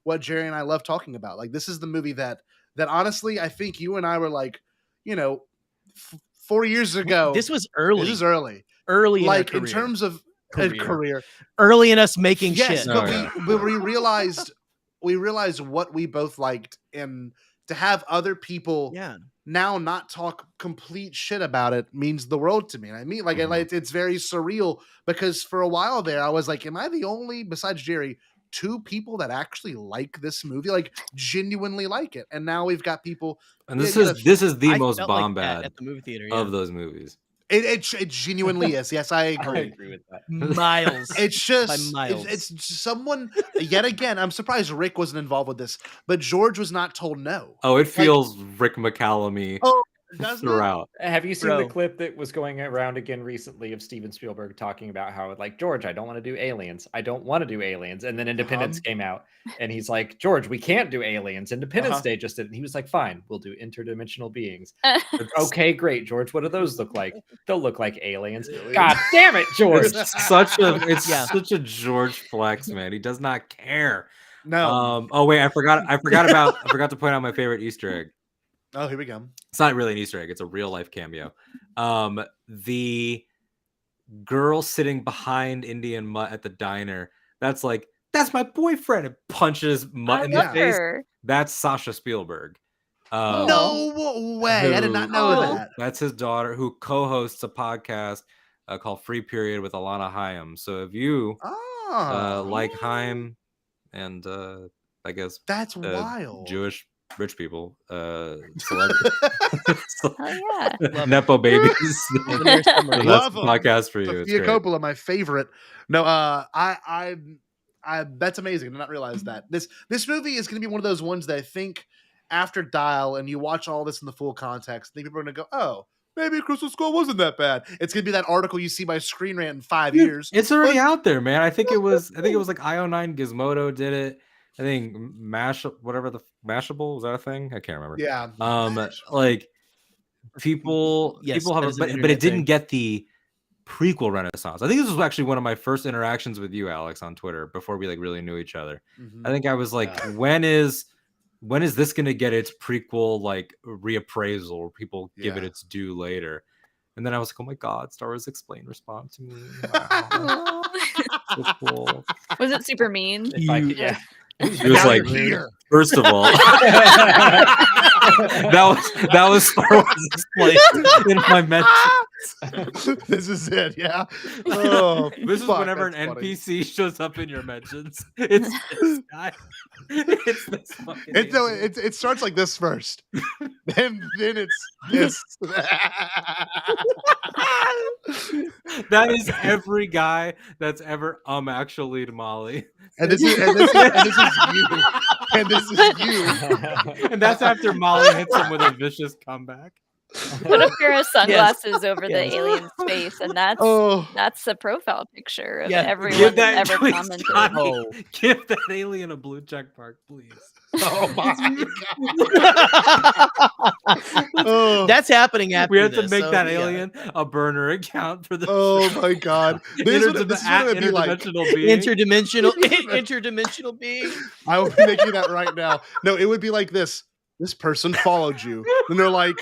what Jerry and I love talking about. Like, this is the movie that honestly, I think you and I were like, 4 years ago. This was early. This is early. Early, like in terms of career. Early in us making yes, shit. But we realized what we both liked, and to have other people now not talk complete shit about it means the world to me. And I mean, like, it's very surreal, because for a while there, I was like, am I the only, besides Jerry, two people that actually like this movie, like genuinely like it? And now we've got people. And this is the most Bombad like at the movie theater of those movies. It genuinely is. Yes, I agree. I agree with that. Miles. It's just by miles. It's someone yet again. I'm surprised Rick wasn't involved with this, but George was not told no. Oh, it feels Rick McCallum-y throughout. Have you seen the clip that was going around again recently of Steven Spielberg talking about how, like, George, I don't want to do Aliens. I don't want to do Aliens. And then Independence came out, and he's like, George, we can't do Aliens. Independence Day just did it. And he was like, fine, we'll do interdimensional beings. Okay, great, George. What do those look like? They'll look like aliens. God damn it, George. It's such a George flex, man. He does not care. No. Oh wait, I forgot to point out my favorite Easter egg. Oh, here we go. It's not really an Easter egg. It's a real life cameo. The girl sitting behind Indy and Mutt at the diner. That's my boyfriend. And punches Mutt in the face. That's Sasha Spielberg. No way. I did not know that. That's his daughter, who co-hosts a podcast called Free Period with Alana Haim. So if you like Haim and I guess that's wild. Jewish rich people, celebrity. Yeah. Nepo babies. That's the podcast for you. Sofia Coppola, my favorite. No, I that's amazing. I did not realize that. This movie is going to be one of those ones that I think after Dial and you watch all this in the full context, I think people are going to go, oh, maybe Crystal Skull wasn't that bad. It's gonna be that article you see by Screen Rant in 5 years. It's already out there, man. I think it was like IO9 Gizmodo did it. I think Mashable, was that a thing? I can't remember. Yeah. Like people have, but it didn't get the prequel renaissance. I think this was actually one of my first interactions with you, Alex, on Twitter before we like really knew each other. I think I was like, when is this going to get its prequel like reappraisal where people give it its due later? And then I was like, oh my God, Star Wars Explained respond to me. Wow. So cool. Was it super mean? It was like, first of all, that was Star Wars Explained in my mentions. This is it, yeah. Oh, this is whenever an NPC shows up in your mentions. It's this guy. It's this fucking. It starts like this first, then it's this. That is every guy that's ever actually to Mollie. And this is you. And this is you. And that's after Mollie hits him with a vicious comeback. Put a pair of sunglasses over the alien's face, and that's the profile picture of everyone that's ever commented. Give that alien a blue check mark, please. Oh my God. That's happening after we have to this, make that alien a burner account for the show. My God. This is what it be like. Interdimensional being. I will be making that right now. No, it would be like this. This person followed you. And they're like,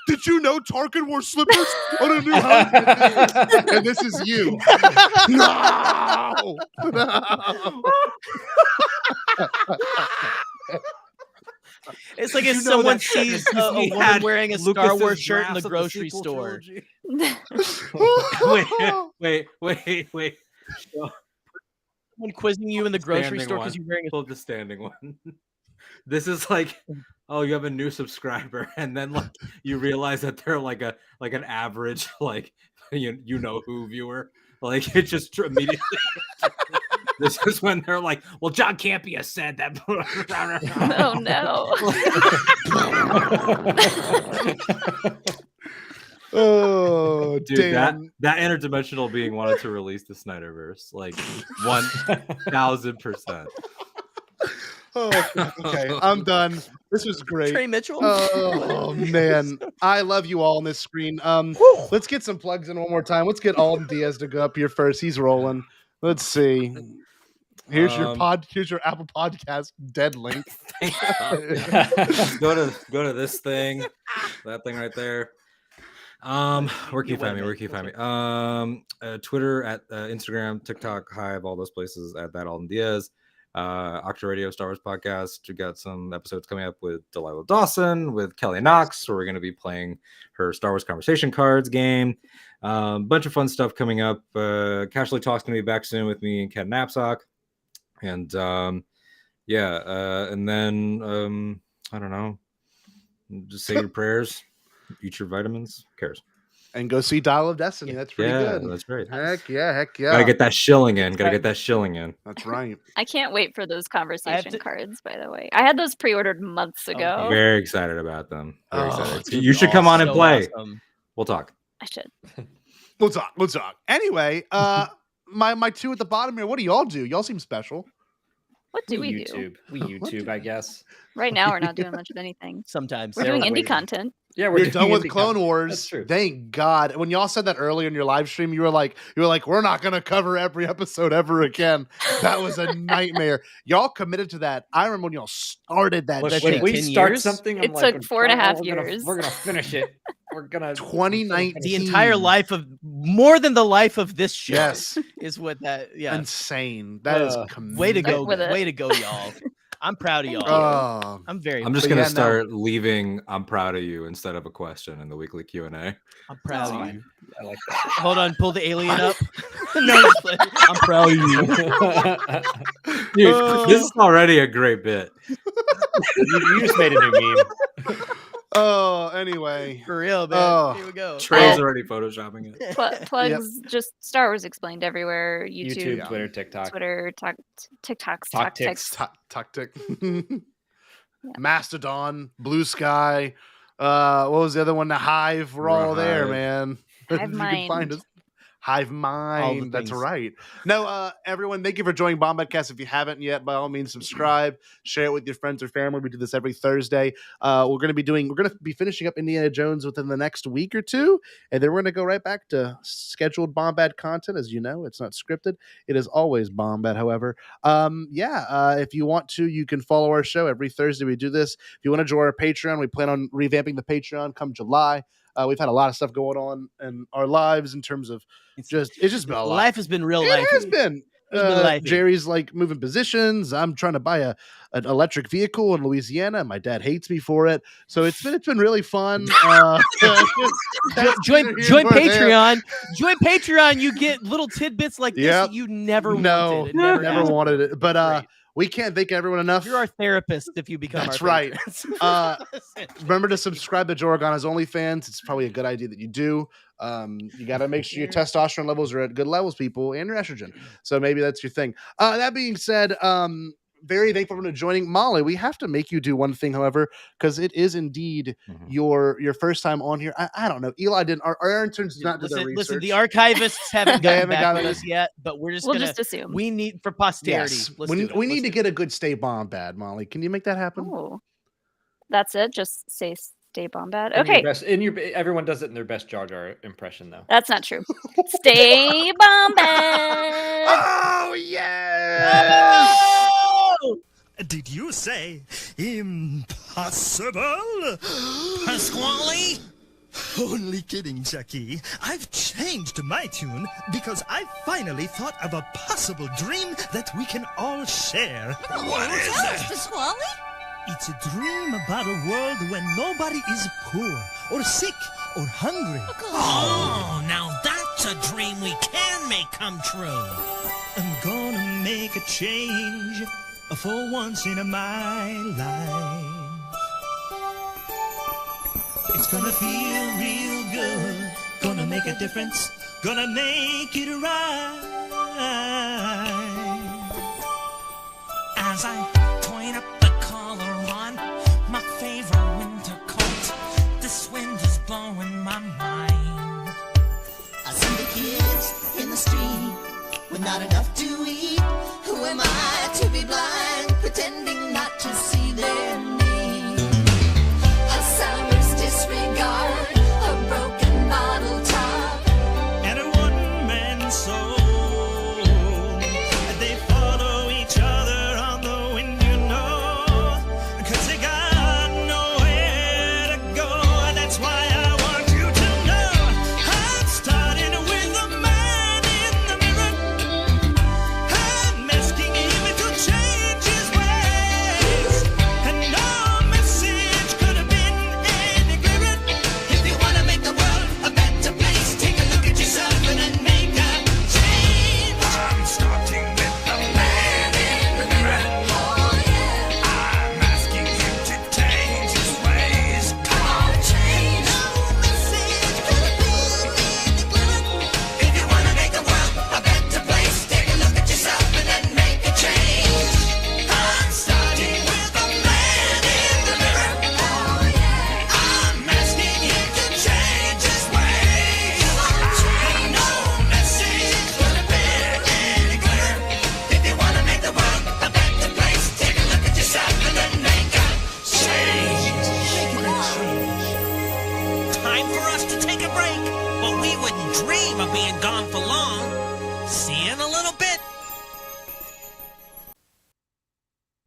did you know Tarkin wore slippers on a new house? And this is you. No! It's like if someone sees a woman wearing a Star Wars shirt in the grocery store. Wait. Someone quizzing you in the grocery store because you're wearing the standing one. This is like, oh, you have a new subscriber, and then like you realize that they're like an average you know who viewer. Like it just immediately. This is when they're like, well, John Campea said that. Oh no. Oh, dude, damn. that interdimensional being wanted to release the Snyderverse, like 1000%. Oh, okay, I'm done. This was great. Trey Mitchell. Oh man, I love you all on this screen. Let's get some plugs in one more time. Let's get Alden Diaz to go up here first. He's rolling. Let's see. Here's your Apple Podcast dead link. go to this thing, that thing right there. Where can you find me? Twitter at Instagram, TikTok, Hive, all those places at that Alden Diaz. Octa Radio Star Wars Podcast. We got some episodes coming up with Delilah Dawson, with Kelly Knox, where we're going to be playing her Star Wars Conversation Cards game. Bunch of fun stuff coming up. Casually Talk's going to be back soon with me and Ken Knapsack. And and then I don't know. Just say your prayers, eat your vitamins. Who cares? And go see Dial of Destiny. That's pretty good. That's great. Heck yeah. Gotta get that shilling in. That's right. I can't wait for those conversation cards, by the way. I had those pre-ordered months ago. Very excited about them. Very excited. You should come on and play. Awesome. We'll talk. I should. We'll talk. Anyway, my two at the bottom here, what do y'all do? Y'all seem special. What do we do? We YouTube, I guess. Right now, we're not doing much of anything. Sometimes. We're doing indie content. Yeah, we're done with Clone Wars. That's true. Thank God. When y'all said that earlier in your live stream, you were like, we're not gonna cover every episode ever again. That was a nightmare. Y'all committed to that. I remember when y'all started that. When we start something, it took 4.5 years. We're gonna finish it. We're gonna 2019. The entire life of more than the life of this show. Yes, is what that. Yeah, insane. That is way to go. Way to go, y'all. I'm proud of y'all. I'm just gonna start leaving "I'm proud of you" instead of a question in the weekly Q&A. I'm proud of you. I like that. Hold on, pull the alien up. No, I'm proud of you. Dude, this is already a great bit. you just made a new meme. Oh, anyway. For real, man. Here we go. Trey's already photoshopping it. Plugs, just Star Wars Explained everywhere. YouTube, Twitter, TikTok. TikToks, Mastodon, Blue Sky, What was the other one? The Hive. We're all there, Hive. man. Hive You can find Mind. us. Hive Mind. That's right. No, everyone, thank you for joining Bombadcast. If you haven't yet, by all means, subscribe, share it with your friends or family. We do this every Thursday. We're going to be finishing up Indiana Jones within the next week or two, and then we're going to go right back to scheduled Bombad content. As you know, it's not scripted. It is always Bombad. However, if you want to, you can follow our show every Thursday. We do this. If you want to join our Patreon, we plan on revamping the Patreon come July. We've had a lot of stuff going on in our lives in terms of it's just been a lot. Life has been real life. It has been. Lifey. Jerry's like moving positions. I'm trying to buy an electric vehicle in Louisiana, and my dad hates me for it. So it's been really fun. Join Patreon. Join Patreon. You get little tidbits like this that you never wanted. Never wanted it. But we can't thank everyone enough. You're our therapist if you become That's our right. patrons. Remember to subscribe to Joe Organa's OnlyFans. It's probably a good idea that you do. You got to make sure your testosterone levels are at good levels, people, and your estrogen. So maybe that's your thing. That being said, very thankful for joining. Mollie, we have to make you do one thing, however, because it is indeed your first time on here. I don't know. Eli didn't. Our interns did not do their research. Listen, the archivists haven't gotten back with it. us yet, but we'll just assume. We need for posterity. Yes. Let's We need to get a good Stay Bombad, Mollie. Can you make that happen? Oh, that's it. Just say Stay Bombad. Okay. Everyone does it in their best Jar Jar impression, though. That's not true. Stay Bombad. Oh yeah. Did you say impossible? Pasquale? Only kidding, Chucky. I've changed my tune because I finally thought of a possible dream that we can all share. What is it? Pasquale? It's a dream about a world when nobody is poor or sick or hungry. Oh, now that's a dream we can make come true. I'm gonna make a change for once in my life. It's gonna feel real good, gonna make a difference, gonna make it right. As I